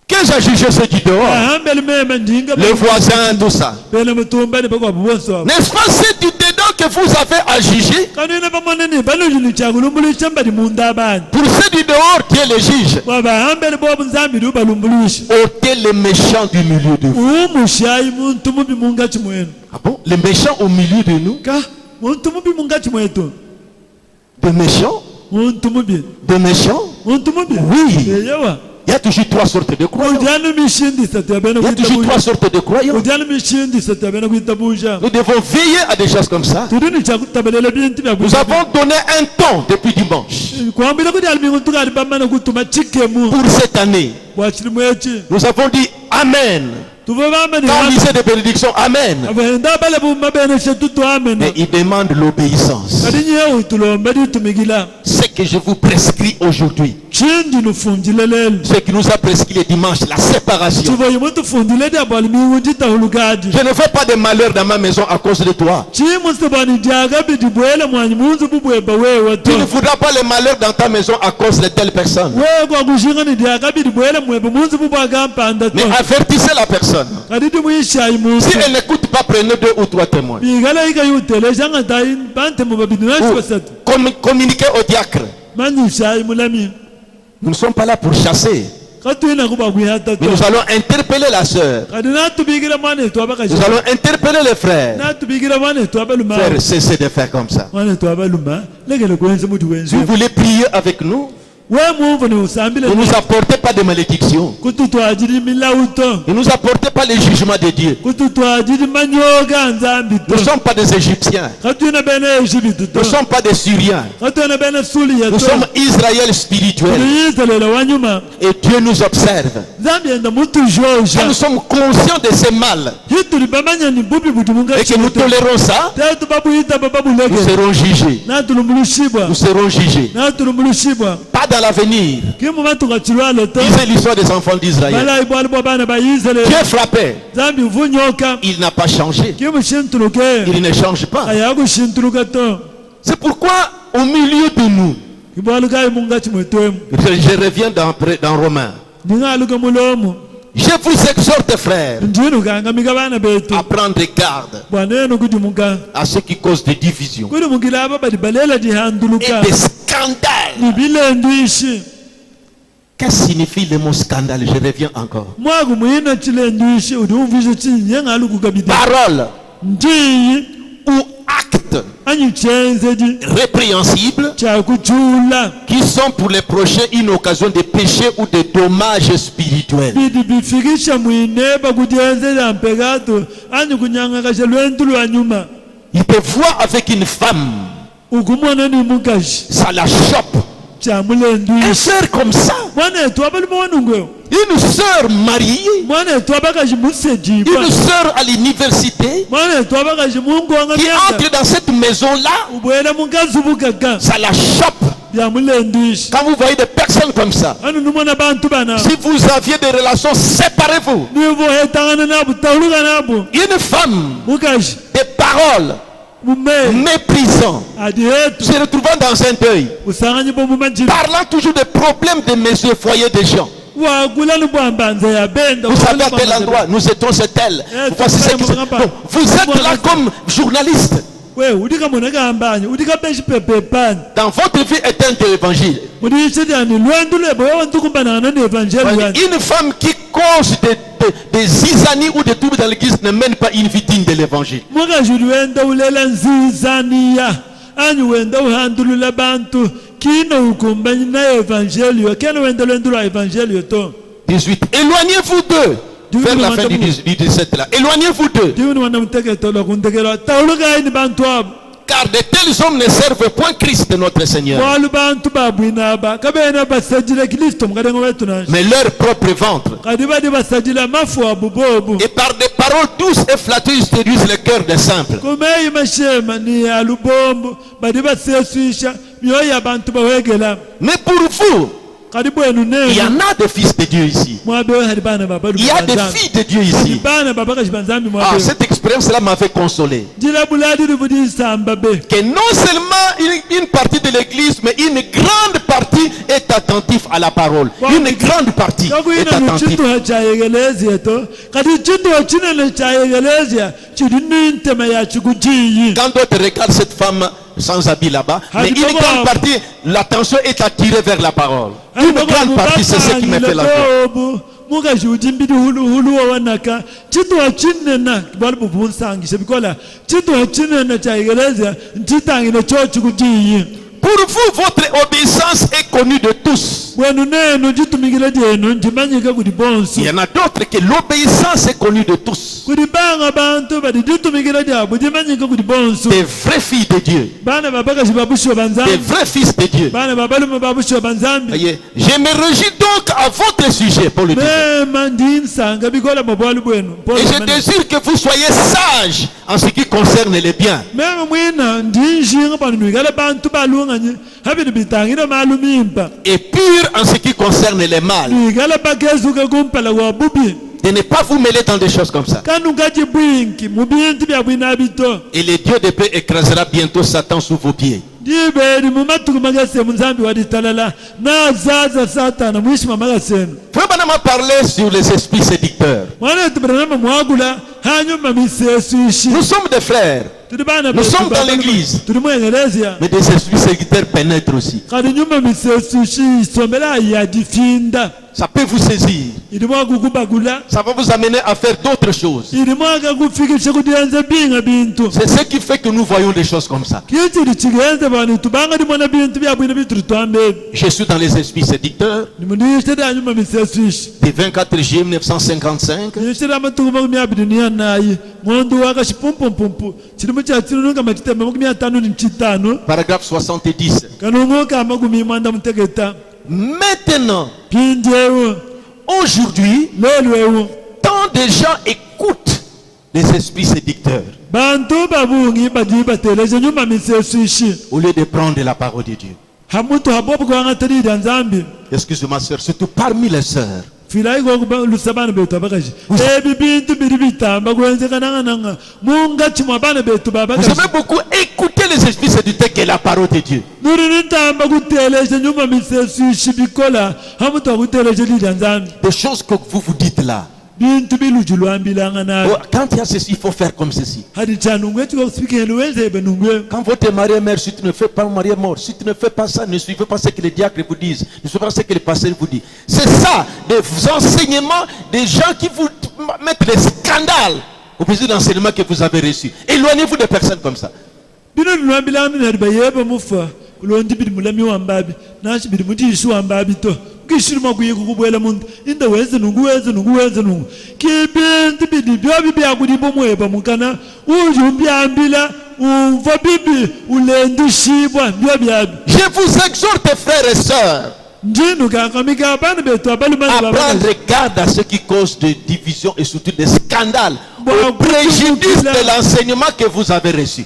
Qu'ai-je à juger ceux du dehors? bahambeli meme ndinga Les voisins, tout ça. bene mutumbani bakwa bubonso N'est-ce pas c'est du dedans que vous avez à juger? kanina bamoneni banojini chakulumbulishile mbali munda abani Pour ceux du dehors, Dieu les juge. bwa bahambeli bobu nzambi lubalumbulishi Ôtez les méchants du milieu de vous. umushayi muntu mubi munga chimwenu Ah bon? Les méchants au milieu de nous? ka muntu mubi munga chimwetu Des méchants? muntu mubi Des méchants? muntu mubi Oui. yewa Il y a toujours trois sortes de croyants. ujana mishindisa tabena Il y a toujours trois sortes de croyants. ujana mishindisa tabena kuitabusha Nous devons veiller à des choses comme ça. tudini chakutabelela bintu bya Nous avons donné un temps depuis dimanche kwambila kuti alimingu tukali pamana kutuma chikemu pour cette année. bwachili mwechi Nous avons dit Amen. tuve bamani Quand on lisait des bénédictions, Amen. avenda bale bumabene shetutu amena Mais il demande l'obéissance. kadi nyewe tulombe litumikila Ce que je vous prescris aujourd'hui, chindi nufunjile lelo ce qui nous a prescrit le dimanche, la séparation. chivoyimo tufundile diabo alimingu jitahulukadi Je ne veux pas de malheur dans ma maison à cause de toi. chimusibani jagabi dibwele mwanyi munzu bubweba wewe Tu ne to voudras pas le malheur dans ta maison à cause de telle personne. wewe kwakushingani jagabi dibwele mwebe munzu bubwagampanda to Mais avertissez la personne. kadi timuyishayi Si munzu elle n'écoute pas, prenez 2 ou 3 témoins. bigala ikayutele ngai bantemu babidi Ou nashibasatu communiquez au diacre. manyishayi mulami Nous ne sommes pas là pour chasser. katwina kuba kuyata Mais to nous allons interpeller la sœur. kadi natubigira mwana etu Nous abakashi allons interpeller les frères. natubigira mwana etu abaluma Frères, cessez de faire comme ça. mwana etu abaluma legele kwenze muti wenze Si vous voulez prier avec nous, Ne nous apportez pas de malédiction. Ne nous apportez pas les jugements de Dieu. Nous ne sommes pas des Égyptiens. Nous ne sommes pas des Syriens. Nous sommes Israël spirituel. Et Dieu nous observe. Quand nous sommes conscients de ce mal et que nous tolérons ça, nous serons jugés. Nous serons jugés. Pas dans l'avenir. Lisez l'histoire des enfants d'Israël. Dieu frappait. Il n'a pas changé. Il ne change pas. C'est pourquoi au milieu de nous, je reviens dans Romains. Je vous exhorte, frères, à prendre garde à ceux qui causent des divisions et des scandales. Qu'est-ce que signifie le mot scandale? Je reviens encore. Parole ou acte répréhensibles qui sont pour les prochains une occasion de péché ou de dommages spirituels. Il peut voir avec une femme, ça la chope. Une sœur comme ça, une sœur mariée, une sœur à l'université qui entre dans cette maison-là, ça la chope. Quand vous voyez des personnes comme ça, si vous aviez des relations, séparez-vous. Une femme, des paroles méprisant, se retrouvant dans un deuil, parlant toujours des problèmes de messieurs foyers des gens. Vous savez à tel endroit, nous étions chez tel. Voici ce qui se... Donc, vous êtes là comme journaliste. Dans votre vie éteinte de l'évangile. Une femme qui cause des zizanies ou des troubles dans l'église ne mène pas une vie digne de l'évangile. 18. Éloignez-vous d'eux. Vers la fin du 17 là. Éloignez-vous d'eux. Car de tels hommes ne servent point Christ notre Seigneur, mais leur propre ventre. Et par des paroles douces et flatteuses séduisent le cœur des simples. Mais pour vous, il y en a des fils de Dieu ici. Il y a des filles de Dieu ici. Ah, cette expérience-là m'avait consolé. Que non seulement une partie de l'église, mais une grande partie est attentive à la parole. Une grande partie est attentive. Quand d'autres regardent cette femme sans habit là-bas, mais une grande partie, l'attention est attirée vers la parole. Une grande partie, c'est ce qui me fait la joie. Pour vous, votre obéissance est connue de tous. Il y en a d'autres que l'obéissance est connue de tous. Des vraies filles de Dieu. Des vrais fils de Dieu. Voyez, je me réjouis donc à votre sujet, Paul le dit. Et je désire que vous soyez sages en ce qui concerne les biens. Et pur en ce qui concerne les mâles. De ne pas vous mêler dans des choses comme ça. Et le Dieu de paix écrasera bientôt Satan sous vos pieds. Frère Branham a parlé sur les esprits séducteurs. Nous sommes des frères. Nous sommes dans l'église. Mais des esprits séducteurs pénètrent aussi. Ça peut vous saisir. Ça va vous amener à faire d'autres choses. C'est ce qui fait que nous voyons des choses comme ça. Je suis dans les esprits séducteurs. Du 24 juillet 1955. Paragraphe 70. Maintenant, aujourd'hui, tant de gens écoutent les esprits séducteurs au lieu de prendre la parole de Dieu. Excusez-moi, sœur, surtout parmi les sœurs. Vous avez beaucoup écouté les esprits séducteurs que la parole de Dieu. Des choses que vous vous dites là. Oh, quand il y a ceci, il faut faire comme ceci. Quand votre mari est mort, si tu ne fais pas mari est mort, si tu ne fais pas ça, ne suivez pas ce que les diacres vous disent, ne suivez pas ce que les pasteurs vous disent. C'est ça, des enseignements des gens qui vous mettent les scandales au plaisir d'enseignement que vous avez reçu. Éloignez-vous des personnes comme ça. Je vous exhorte, frères et sœurs, à prendre garde à ce qui cause des divisions et surtout des scandales au préjudice de l'enseignement que vous avez reçu.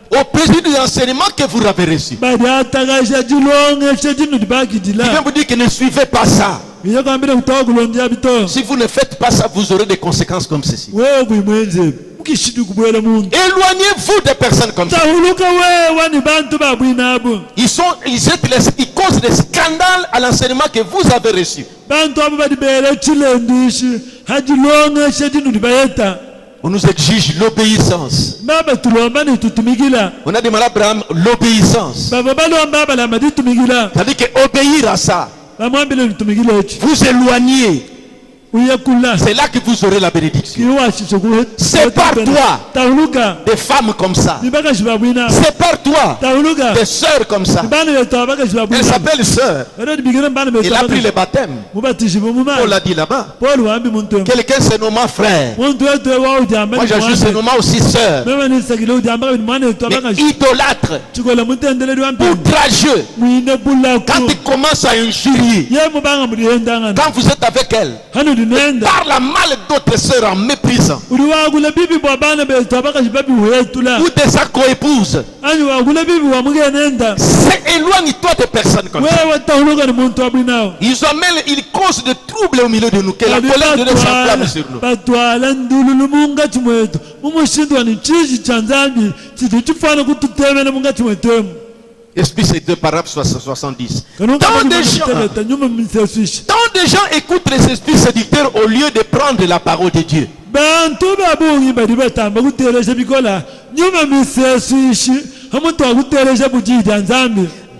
Au préjudice de l'enseignement que vous avez reçu. Il vient vous dire que ne suivez pas ça. Si vous ne faites pas ça, vous aurez des conséquences comme ceci. Éloignez-vous des personnes comme ça. Ils causent des scandales à l'enseignement que vous avez reçu. On nous exige l'obéissance. On a demandé à Abraham l'obéissance. C'est-à-dire qu'obéir à ça, vous éloignez. C'est là que vous aurez la bénédiction. Sépare-toi des femmes comme ça. Sépare-toi des sœurs comme ça. Elle s'appelle sœur. Il a pris le baptême. Paul l'a dit là-bas. Quelqu'un se nomme frère. Moi j'ajoute se nomme aussi sœur. Mais idolâtre, outrageux, quand il commence à injurier, quand vous êtes avec elle, parle mal d'autres sœurs en méprisant, ou de sa coépouse, éloigne-toi des personnes comme ça. Ils causent des troubles au milieu de nous, que la colère de Dieu s'enflamme sur nous. Esprit c'est 2 paragraphe 70. Tant de gens écoutent les esprits séducteurs au lieu de prendre la parole de Dieu.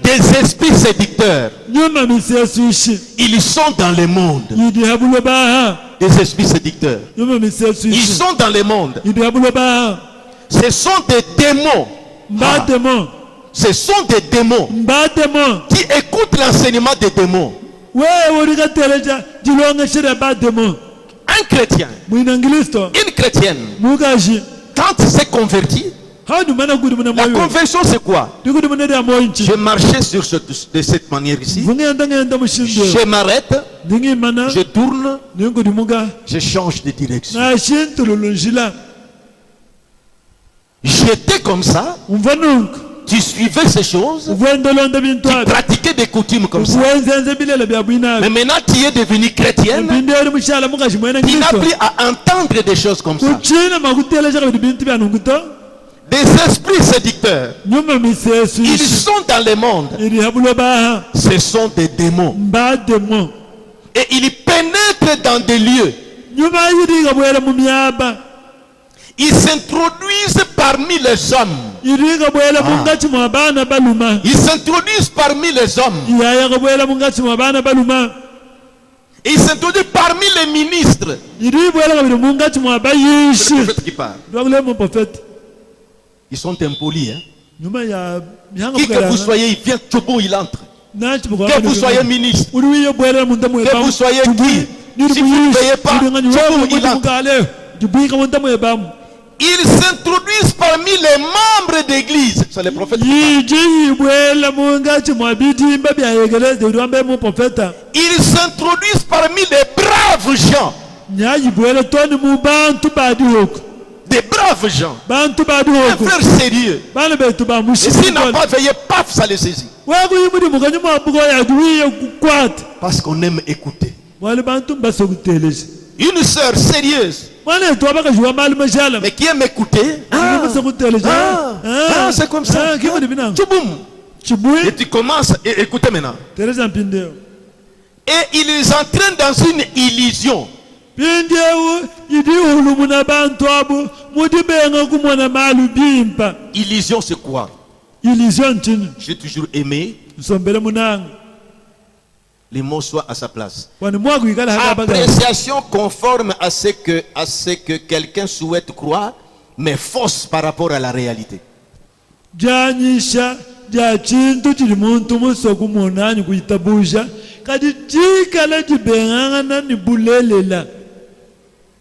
Des esprits séducteurs, ils sont dans le monde. Des esprits séducteurs, ils sont dans le monde. Ce sont des démons. Ce sont des démons qui écoutent l'enseignement des démons. Un chrétien, une chrétienne, quand il s'est converti, la conversion c'est quoi? Je marchais de cette manière ici. Je m'arrête, je tourne, je change de direction. J'étais comme ça. Tu suivais ces choses, tu pratiquais des coutumes comme ça. Mais maintenant tu es devenu chrétienne, tu n'as plus à entendre des choses comme ça. Des esprits séducteurs, ils sont dans le monde. Ce sont des démons. Et ils pénètrent dans des lieux. Ils s'introduisent parmi les hommes. Iriga bwela mungati mwa bana baluma. Ils s'introduisent parmi les hommes. Iyaya bwela mungati mwa bana baluma. Ils s'introduisent parmi les ministres. Iri bwela kabiri mungati mwa C'est le bayishi. prophète qui parle. Dwagule mon prophète. Ils sont impolis. Hein? Nyuma ya mihanga Qui que vous soyez, il vient, Tchoubou, il entre. Que vous soyez ministre, que vous soyez qui, si vous ne payez pas, Tchoubou, il entre. Ils s'introduisent parmi les membres d'église. C'est le prophète qui parle. Ils s'introduisent parmi les braves gens. Des braves gens. Un frère sérieux. Et s'il n'a pas veillé, paf, ça les saisit. Parce qu'on aime écouter. Une sœur sérieuse, mais qui aime écouter. C'est comme ça. Tchouboum. Et tu commences à écouter maintenant. Et ils entraînent dans une illusion. Illusion, c'est quoi? J'ai toujours aimé les mots soient à sa place. Appréciation conforme à ce que quelqu'un souhaite croire, mais fausse par rapport à la réalité.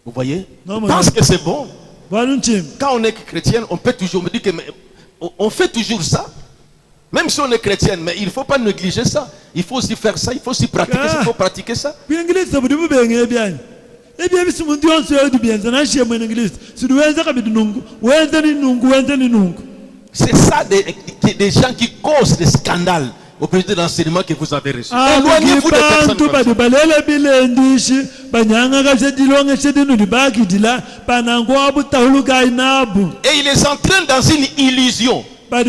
Vous voyez? Je pense que c'est bon. Quand on est chrétien, on peut toujours me dire que on fait toujours ça. Même si on est chrétien, mais il ne faut pas négliger ça. Il faut aussi faire ça, il faut aussi pratiquer ça, il faut pratiquer ça. C'est ça des gens qui causent des scandales au président de l'enseignement que vous avez reçu. Éloignez-vous des personnes comme ça. Et il les entraîne dans une illusion. Des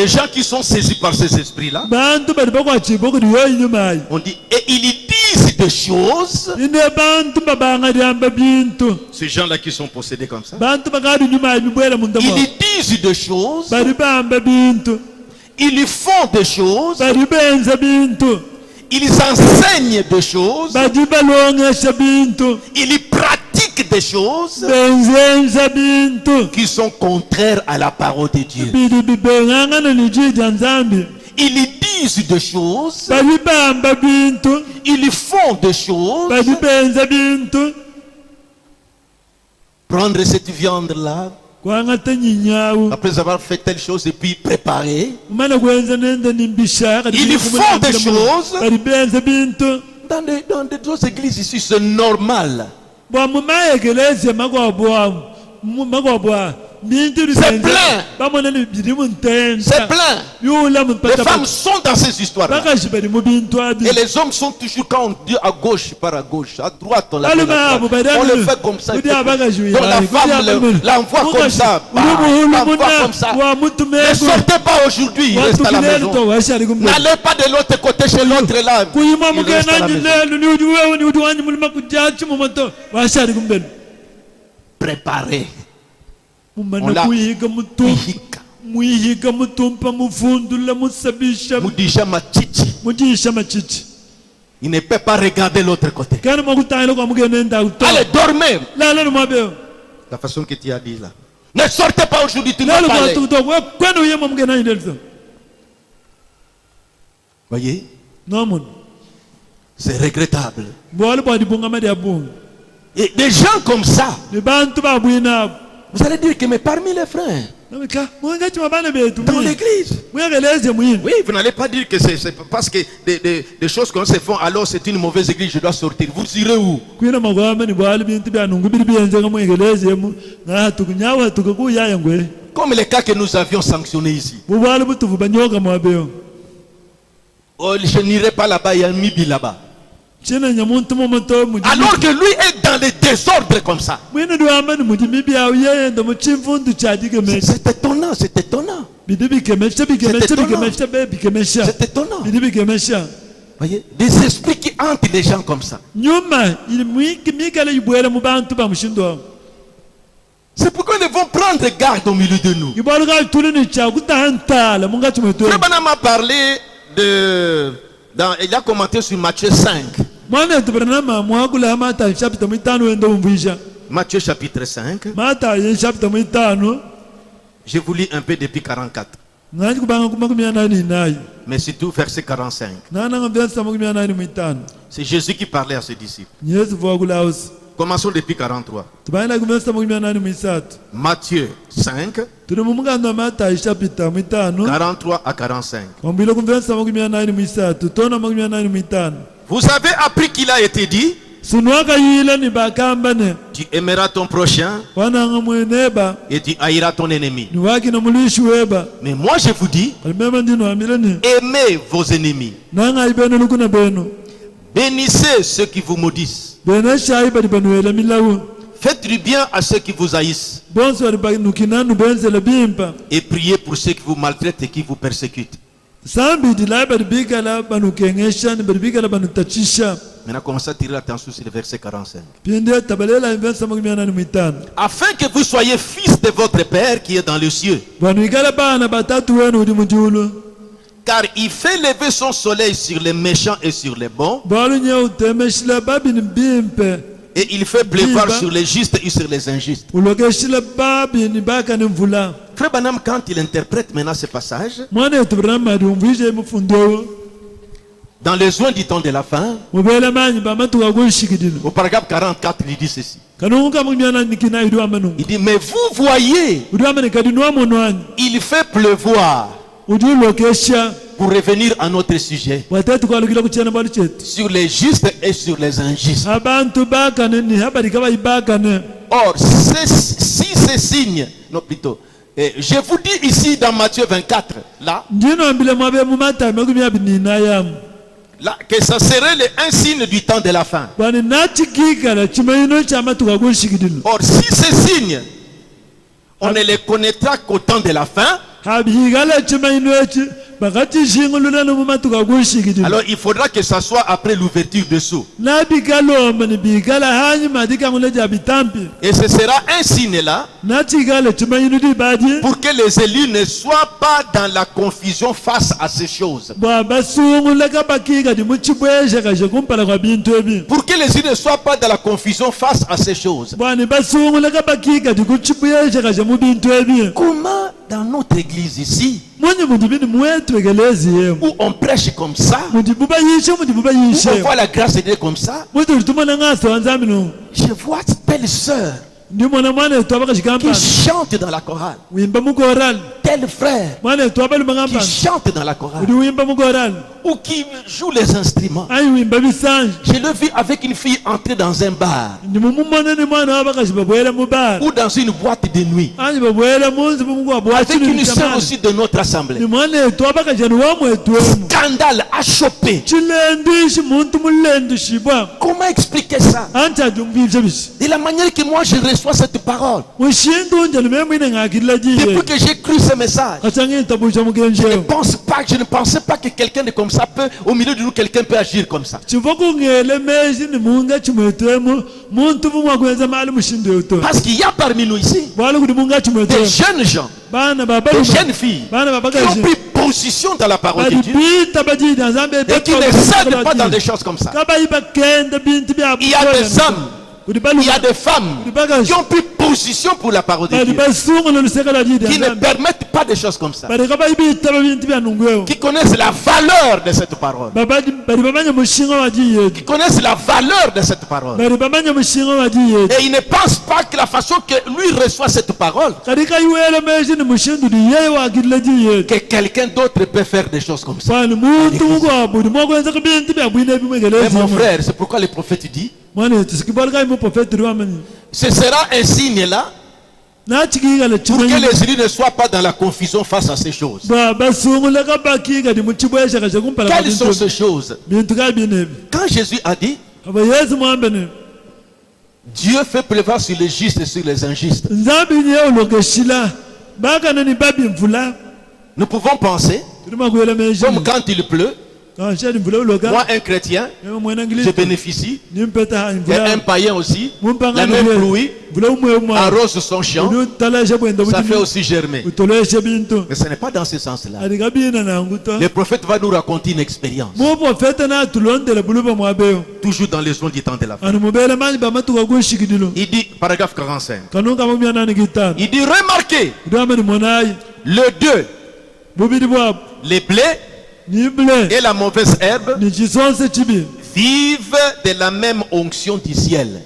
gens qui sont saisis par ces esprits-là. On dit, et ils disent des choses. Ces gens-là qui sont possédés comme ça. Ils disent des choses. Ils font des choses. Ils enseignent des choses. Ils pratiquent des choses qui sont contraires à la parole de Dieu. Ils disent des choses. Ils font des choses. Prendre cette viande-là, après avoir fait telle chose et puis préparer, ils font des choses. Dans d'autres églises ici, c'est normal. C'est plein. C'est plein. Les femmes sont dans ces histoires-là. Et les hommes sont toujours, quand on dit à gauche, par à gauche, à droite, on le fait comme ça. Donc la femme l'envoie comme ça. L'envoie comme ça. Ne sortez pas aujourd'hui, il reste à la maison. N'allez pas de l'autre côté chez l'autre là. Il reste à la maison. Préparez. On l'a il ne peut pas regarder l'autre côté. Allez, dormez. La façon que tu as dit là. Ne sortez pas aujourd'hui, tu ne vas pas aller. Voyez? C'est regrettable. Et des gens comme ça, vous allez dire que mais parmi les frères, dans l'église, oui, vous n'allez pas dire que c'est parce que des choses comme ça se font, alors c'est une mauvaise église, je dois sortir. Vous irez où? Comme les cas que nous avions sanctionnés ici. Oh, je n'irai pas là-bas, il y a un mibi là-bas. Alors que lui est dans les désordres comme ça. C'est étonnant, c'est étonnant. C'est étonnant. Voyez, des esprits qui hantent les gens comme ça. C'est pourquoi ils vont prendre garde au milieu de nous. Frère Branham a parlé il a commenté sur Matthieu 5. Matthieu chapitre 5. Je vous lis un peu depuis 44. Mais surtout verset 45. C'est Jésus qui parlait à ses disciples. Commençons depuis 43. Matthieu 5, 43 à 45. Vous avez appris qu'il a été dit, tu aimeras ton prochain et tu haïras ton ennemi. Mais moi je vous dis, aimez vos ennemis. Bénissez ceux qui vous maudissent. Faites du bien à ceux qui vous haïssent. Et priez pour ceux qui vous maltraitent et qui vous persécutent. Maintenant, commencez à tirer l'attention sur le verset 45. Afin que vous soyez fils de votre Père qui est dans les cieux. Car il fait lever son soleil sur les méchants et sur les bons. Et il fait pleuvoir sur les justes et sur les injustes. Frère Branham, quand il interprète maintenant ce passage, dans les joints du temps de la fin, au paragraphe 44, il dit ceci. Il dit, mais vous voyez, il fait pleuvoir. Pour revenir à notre sujet, sur les justes et sur les injustes. Or, si ces signes, non plutôt, je vous dis ici dans Matthieu 24, là, que ça serait un signe du temps de la fin. Or, si ces signes, on ne les connaîtra qu'au temps de la fin, alors il faudra que ça soit après l'ouverture des sceaux. Et ce sera un signe là pour que les élus ne soient pas dans la confusion face à ces choses. Pour que les élus ne soient pas dans la confusion face à ces choses. Comment dans notre église ici, où on prêche comme ça, où on voit la grâce de Dieu comme ça, je vois telle sœur qui chante dans la chorale, tel frère qui chante dans la chorale, ou qui joue les instruments. Je l'ai vu avec une fille entrer dans un bar ou dans une boîte de nuit avec une sœur aussi de notre assemblée. Scandale à choper. Comment expliquer ça? De la manière que moi je reçois cette parole, depuis que j'ai cru ce message, je ne pensais pas que quelqu'un de comme ça peut, au milieu de nous, quelqu'un peut agir comme ça. Parce qu'il y a parmi nous ici des jeunes gens, des jeunes filles qui ont pris position dans la parole de Dieu et qui ne cèdent pas dans des choses comme ça. Il y a des hommes, il y a des femmes qui ont pris position pour la parole de Dieu, qui ne permettent pas des choses comme ça, qui connaissent la valeur de cette parole, qui connaissent la valeur de cette parole. Et ils ne pensent pas que la façon que lui reçoit cette parole, que quelqu'un d'autre peut faire des choses comme ça. Mais mon frère, c'est pourquoi le prophète dit, ce sera un signe là pour que les élus ne soient pas dans la confusion face à ces choses. Quelles sont ces choses? Quand Jésus a dit, Dieu fait pleuvoir sur les justes et sur les injustes, nous pouvons penser comme quand il pleut, Moi, un chrétien, je bénéficie. Et un païen aussi, la même pluie arrose son champ, ça fait aussi germer. Mais ce n'est pas dans ce sens-là. Le prophète va nous raconter une expérience. Toujours dans les zones du temps de la fin. Il dit, paragraphe 45. Il dit, remarquez, le deux, les blés et la mauvaise herbe vivent de la même onction du ciel.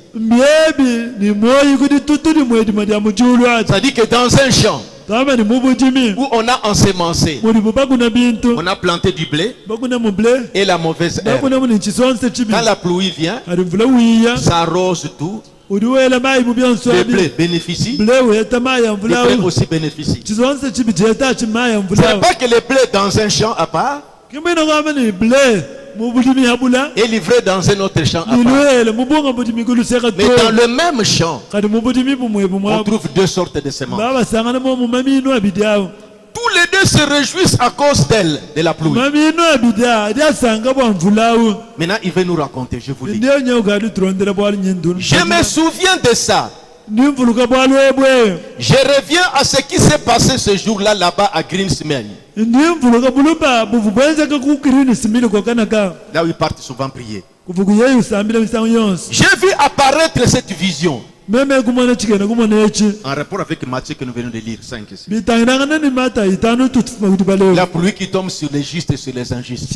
C'est-à-dire que dans un champ où on a ensemencé, on a planté du blé et la mauvaise herbe. Quand la pluie vient, ça arrose tout. Le blé bénéficie, le blé aussi bénéficie. Ce n'est pas que le blé dans un champ à part est livré dans un autre champ à part. Mais dans le même champ, on trouve deux sortes de semences. Tous les deux se réjouissent à cause d'elle, de la pluie. Maintenant, il veut nous raconter, je vous dis. Je me souviens de ça. Je reviens à ce qui s'est passé ce jour-là, là-bas à Greensmill. Là où ils partent souvent prier. J'ai vu apparaître cette vision. En rapport avec Matthieu que nous venons de lire, 5 ici. La pluie qui tombe sur les justes et sur les injustes.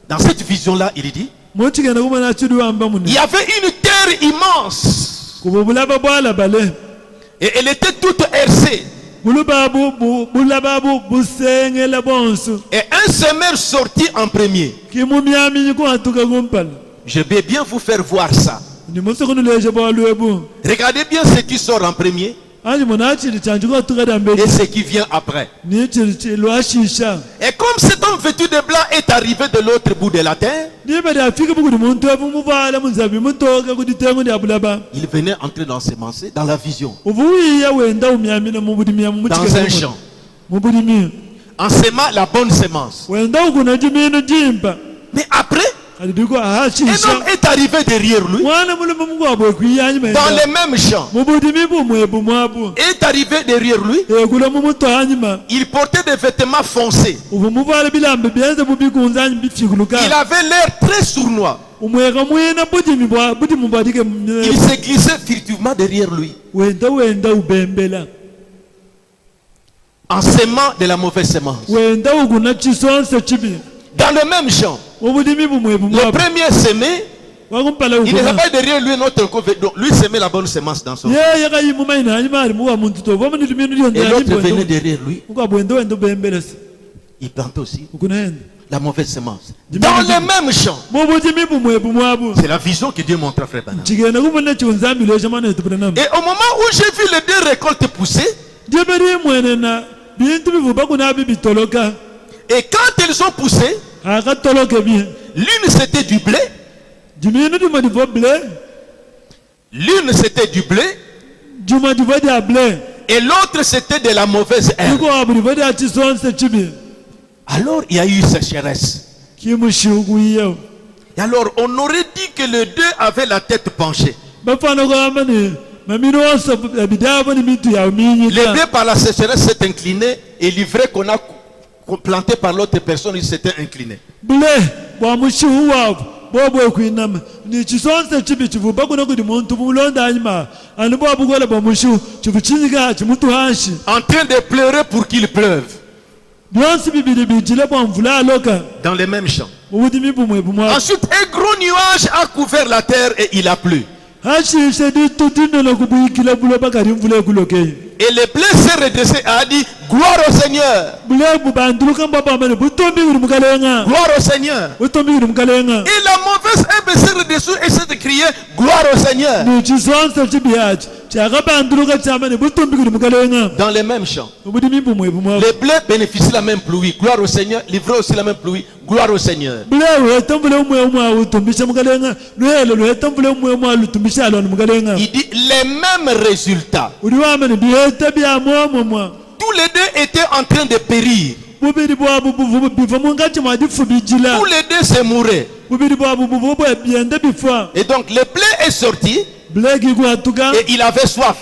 Dans cette vision-là, il dit, il y avait une terre immense. Et elle était toute hercée. Et un semeur sortit en premier. Je vais bien vous faire voir ça. Regardez bien ce qui sort en premier et ce qui vient après. Et comme cet homme vêtu de blanc est arrivé de l'autre bout de la terre, il venait entrer dans s'émancer dans la vision, dans un champ, en sémant la bonne sémence. Mais après, un homme est arrivé derrière lui, dans le même champ, est arrivé derrière lui. Il portait des vêtements foncés. Il avait l'air très sournois. Il se glissait furtivement derrière lui, en sémant de la mauvaise sémence. Dans le même champ, le premier semé, il n'était pas derrière lui notre côté. Donc lui semait la bonne semence dans son champ. Et l'autre venait derrière lui. Il plantait aussi la mauvaise semence. Dans le même champ. C'est la vision que Dieu montre à Frère Branham. Et au moment où j'ai vu les deux récoltes pousser, et quand elles ont poussé, l'une c'était du blé. L'une c'était du blé. Et l'autre c'était de la mauvaise herbe. Alors il y a eu sécheresse. Et alors on aurait dit que les deux avaient la tête penchée. Les deux par la sécheresse s'est incliné et l'ivraie qu'on a planté par l'autre personne, il s'était incliné. En train de pleurer pour qu'il pleuve. Dans les mêmes champs. Ensuite, un gros nuage a couvert la terre et il a plu. Et le blé s'est redressé et a dit gloire au Seigneur. Gloire au Seigneur. Et la mauvaise herbe s'est redressée et s'est crié gloire au Seigneur. Dans les mêmes champs. Les blés bénéficient la même pluie. Gloire au Seigneur. L'ivraie aussi la même pluie. Gloire au Seigneur. Il dit les mêmes résultats. Tous les deux étaient en train de périr. bubiri bwabo biva mu ngati mwa difu bijila tous les deux se mouraient. bubiri bwabo bubwo byende bifa Et donc le blé est sorti blegi kwatuka et il avait soif.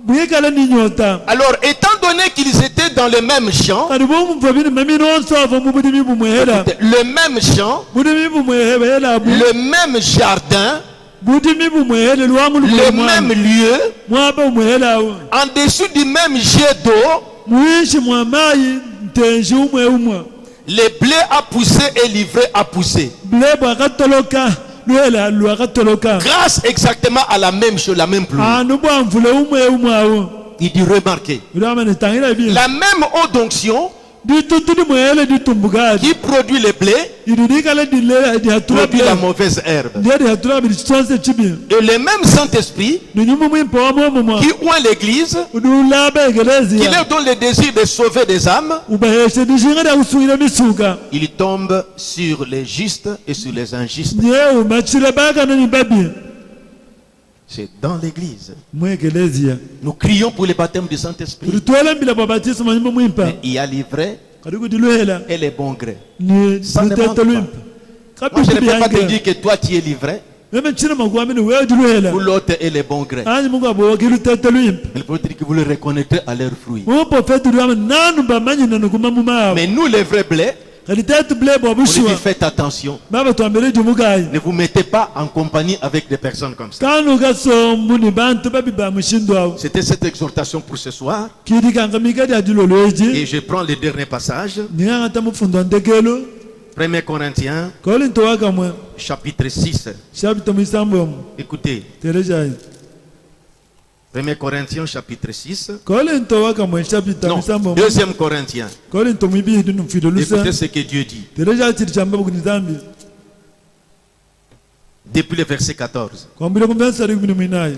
bwikala ni nyota Alors étant donné qu'ils étaient dans le même champ, kali bomu mvabini mamino nsova mu budimi bumwehera le même champ, budimi bumwehera bu le même jardin, budimi bumwehera lwamu le même lieu, mwaba umwehera en dessous du même jet d'eau, mwishi mwa mayi ntenji umwe le blé a poussé et l'ivraie a poussé. blebo akatoloka lwela lwakatoloka Grâce exactement à la même chose, la même pluie. anu bwamvule umwe awo Il dit remarquez, ulama tangira bi la même eau d'onction ditutudi mwele ditumbugadi qui produit le blé ididikala dile dihatura produit la mauvaise herbe. ndiye dihatura bilisonse chibi Et le même Saint-Esprit ninyumu mwimpo wamomoma qui oint l'église, udulaba qui egelezia leur donne le désir de sauver des âmes, ubaheshe dishinga dia kusungira misuka il tombe sur les justes et sur les injustes. ndiye umachile bakana ni babi C'est dans l'église. mwegelezia Nous crions pour le baptême du Saint-Esprit. tulitwela mbila babatiso manyimbo mwimpa Mais il y a l'ivraie kadiku diluhela et les bons grés. ni Ça ne lutete manque lwimpa Moi, je ne peux pas te kabibiyange dire que toi tu es l'ivraie meme china magwamini wewe diluhela ou l'autre est les bons grés. anyi mungu aboki lutete lwimpa Il faut dire que vous le reconnaîtrez à leurs fruits. muprofeti lwama nanu bamanyi nanukuma mumawo Mais nous, les vrais blés, kalitete blebo on lui abushuwa dit faites attention. baba twambele jumugayi Ne vous mettez pas en compagnie avec des personnes comme ça. kanu kasombu ni bantu babi ba mushindo awo C'était cette exhortation pour ce soir. kidikanga mikadi adilo lweji Et je prends le dernier passage. ningangata mufundo ndekelo 1 Corinthiens, kolinto wakamwe chapitre 6. shabita muisambomu Écoutez, terejayi 1 Corinthiens, chapitre 6. kolinto wakamwe shabita Non, muisambomu 2 Corinthiens. kolinto mwibidi numfido lusa Écoutez ce que Dieu dit. terejayi chiri chambabu kunizambi Depuis le verset 14. kwambile kumbensari kumini mwinayi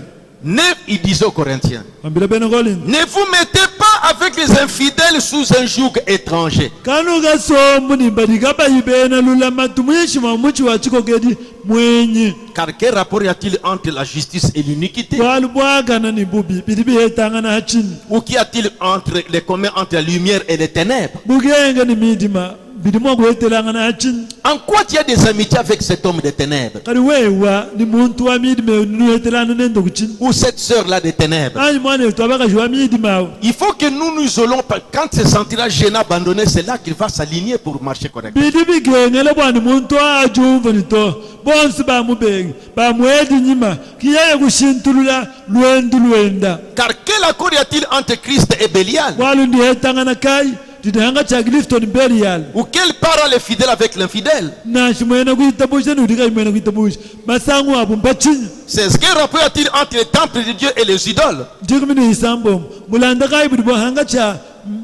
Il disait aux Corinthiens, kwambile bene kolinto ne vous mettez pas avec les infidèles sous un joug étranger. kanu kasombu ni badikabayibena lulamatu mwishima muchi wachikokedi mwenyi Car quel rapport y a-t-il entre la justice et l'iniquité? bwalu bwagana ni bubi bidi bihetangana hachini Ou qu'y a-t-il entre les communs entre la lumière et les ténèbres? bugenga ni midima bidi mwakuhetelangana hachini En quoi tu as des amitiés avec cet homme des ténèbres? kali wewa ni muntu wa midima nuhetelana nendo kuchini Ou cette sœur-là des ténèbres? anyi mwana wetu abakaji wa midima awo Il faut que nous nous isolons. Quand il se sentira gêné, abandonné, c'est là qu'il va s'aligner pour marcher correctement. bidi bigengele bwani muntu ajumva nito bonsi bamubenge bamwedi nyima kiyeye kushintulula lwendu lwenda Car quel accord y a-t-il entre Christ et Bélial? bwalu ndihetangana kai didihanga cha Clifton Belial Ou quelle parole est fidèle avec l'infidèle? nashimwena kuitabusha nudikaimwena kuitabusha masangu apo mpachinya C'est quel rapport y a-t-il entre les temples de Dieu et les idoles? ndikumini isambomo mulanda kai budi bohanga cha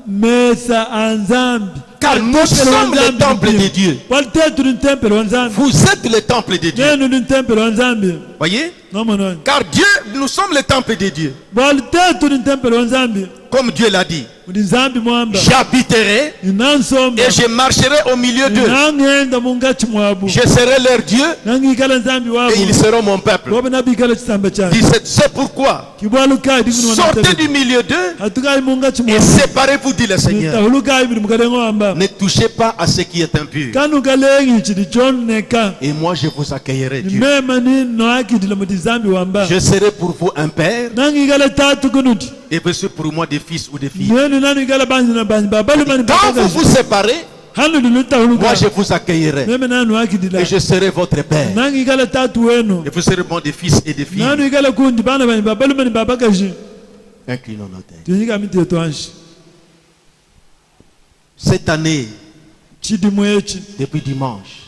mesa anzambi Car nous sommes le temple de Dieu. waltetu ni tempele wa nzambi Vous êtes le temple de Dieu. nenu ni tempele wa nzambi Voyez? nomononi Car Dieu, nous sommes le temple de Dieu. waltetu ni tempele wa nzambi Comme Dieu l'a dit. udi nzambi mwamba J'habiterai inansomba et je marcherai au milieu d'eux. inangenda mungachi mwabu Je serai leur Dieu nangikala nzambi et wabo ils seront mon peuple. bobe nabikala chisamba chake 17. C'est pourquoi kibwalukai sortez du milieu d'eux hatukai mungachi et mwabu séparez-vous, dit le Seigneur. tahulukai budi mukadengo wamba Ne touchez pas à ce qui est impur. kanu kalengi chidi choneka Et moi je vous accueillerai, Dieu. mema ni noakidila muti nzambi wamba Je serai pour vous un père nangikala tatu kunuti et vous serez pour moi des fils ou des filles. nenu naningala banzi na banzi babalumani Quand vous vous séparez, hanu moi dilutahuluka je vous accueillerai meme nanu akidila et je serai votre père. nangikala tatu wenu Et vous serez bon des fils et des filles. nanu ikala kundi bana bani babalumani babakaji Inclinons nos têtes. tinyika miti yetu anshi Cette année, chidimu echi depuis dimanche,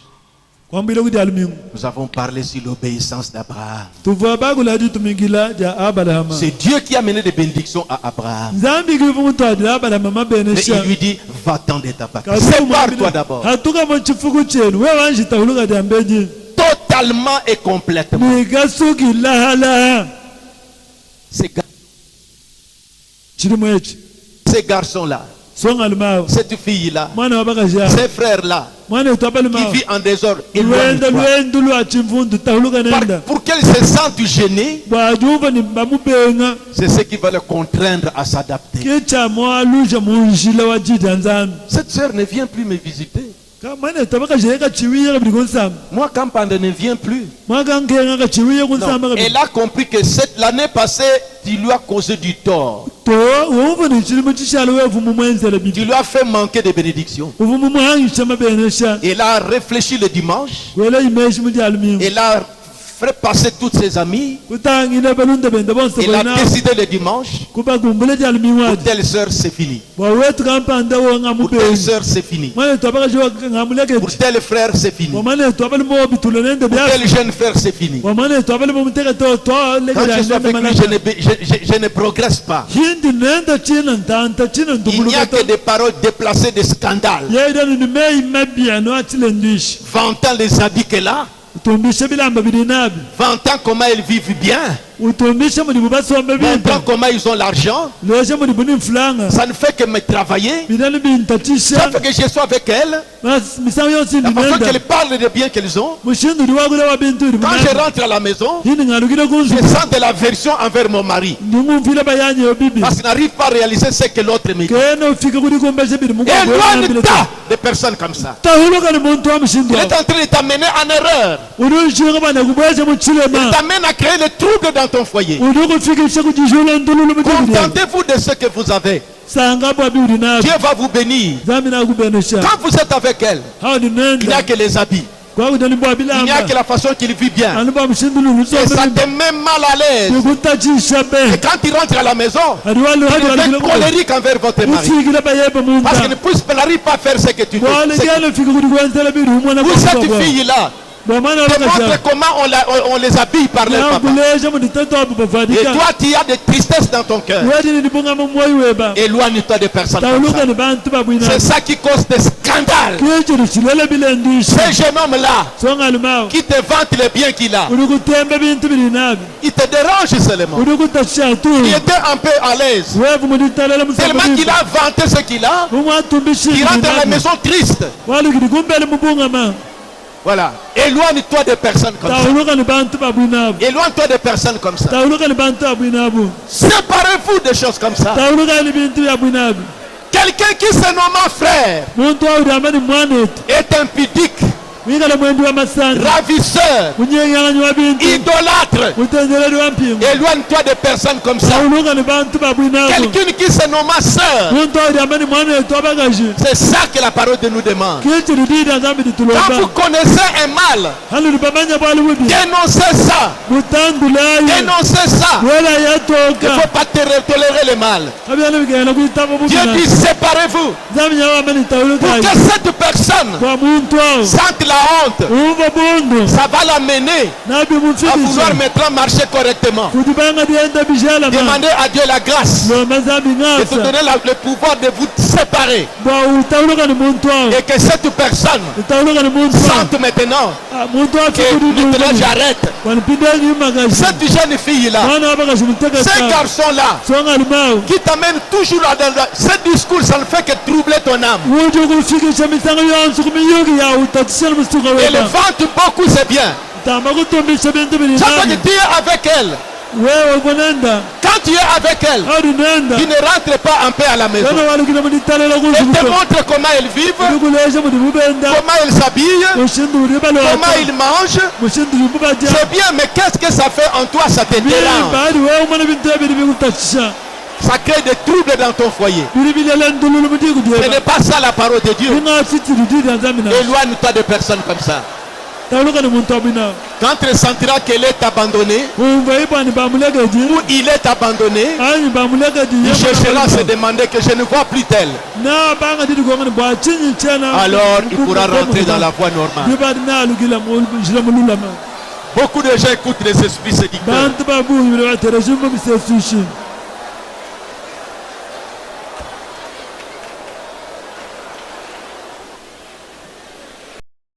kwambile kuti alumingu nous avons parlé sur l'obéissance d'Abraham. tuvuwa bakuladi tumingila ja abalahama C'est Dieu qui a mené des bénédictions à Abraham. nzambi kivumutwadila abalahama Mais mabenesha il lui dit, va-t'en de ta patrie. Sépare-toi d'abord. hatuka mu chifuku chenu we wanji tahuluka dyambeji Totalement et complètement. nikasuki lahalaha Ces chilimu echi garçons-là, songa lumawo cette fille-là, mwana wa bakaja ces frères-là, qui vit en désordre, éloigne-toi. Pour qu'elle se sente gênée, c'est ce qui va le contraindre à s'adapter. Cette sœur ne vient plus me visiter. Moi, quand Panda ne vient plus, non, elle a compris que l'année passée, tu lui as causé du tort. Tu lui as fait manquer de bénédictions. Elle a réfléchi le dimanche. Elle a fait passer toutes ses amies. Elle a décidé le dimanche. Pour telle sœur, c'est fini. Pour telle sœur, c'est fini. Pour tel frère, c'est fini. Pour tel jeune frère, c'est fini. Quand je suis avec lui, je ne progresse pas. Il n'y a que des paroles déplacées, des scandales. Vantant les habits qu'elle a. Vantant comment elles vivent bien. Montrant comment ils ont l'argent. Ça ne fait que me travailler. Ça fait que je sois avec elles. La façon qu'elles parlent des biens qu'elles ont. Quand je rentre à la maison, je sens de l'aversion envers mon mari. Parce qu'il n'arrive pas à réaliser ce que l'autre me dit. Éloigne-toi des personnes comme ça. Il est en train de t'amener en erreur. Il t'amène à créer le trouble dans ton foyer. Contentez-vous de ce que vous avez. Dieu va vous bénir. Quand vous êtes avec elle, il n'y a que les habits. Il n'y a que la façon qu'il vit bien. Et ça te met mal à l'aise. Et quand il rentre à la maison, il devient colérique envers votre mari. Parce qu'il n'arrive pas à faire ce que tu veux. Où cette fille-là démontre comment on les habille par leur papa. Et toi, tu as des tristesses dans ton cœur. Éloigne-toi des personnes comme ça. C'est ça qui cause des scandales. Ces jeunes hommes-là qui te vantent les biens qu'il a, il te dérange seulement. Il était un peu à l'aise. Tellement qu'il a vanté ce qu'il a, il rentre à la maison triste. Voilà. Éloigne-toi des personnes comme ça. Éloigne-toi des personnes comme ça. Séparez-vous des choses comme ça. Quelqu'un qui se nomme frère est impudique, ravisseur, idolâtre. Éloigne-toi des personnes comme ça. Quelqu'un qui se nomme sœur, c'est ça que la parole de nous demande. Quand vous connaissez un mal, dénoncez ça. Dénoncez ça. Il ne faut pas tolérer le mal. Dieu dit séparez-vous. Pour que cette personne sente la honte, ça va l'amener à vouloir maintenant marcher correctement. Demandez à Dieu la grâce de te donner le pouvoir de vous séparer. Et que cette personne sente maintenant que maintenant j'arrête. Cette jeune fille-là, ces garçons-là qui t'amènent toujours dans ce discours, ça ne fait que troubler ton âme. Et le vente beaucoup, c'est bien. Chaque fois que tu es avec elle, quand tu es avec elle, tu ne rentres pas en paix à la maison. Elle te montre comment elle vit, comment elle s'habille, comment il mange. C'est bien, mais qu'est-ce que ça fait en toi? Ça te dérange. Ça crée des troubles dans ton foyer. Ce n'est pas ça la parole de Dieu. Éloigne-toi de personnes comme ça. Quand tu sentiras qu'elle est abandonnée, ou il est abandonné, il cherchera à se demander que je ne vois plus tel. Alors il pourra rentrer dans la voie normale. Beaucoup de gens écoutent les esprits séducteurs.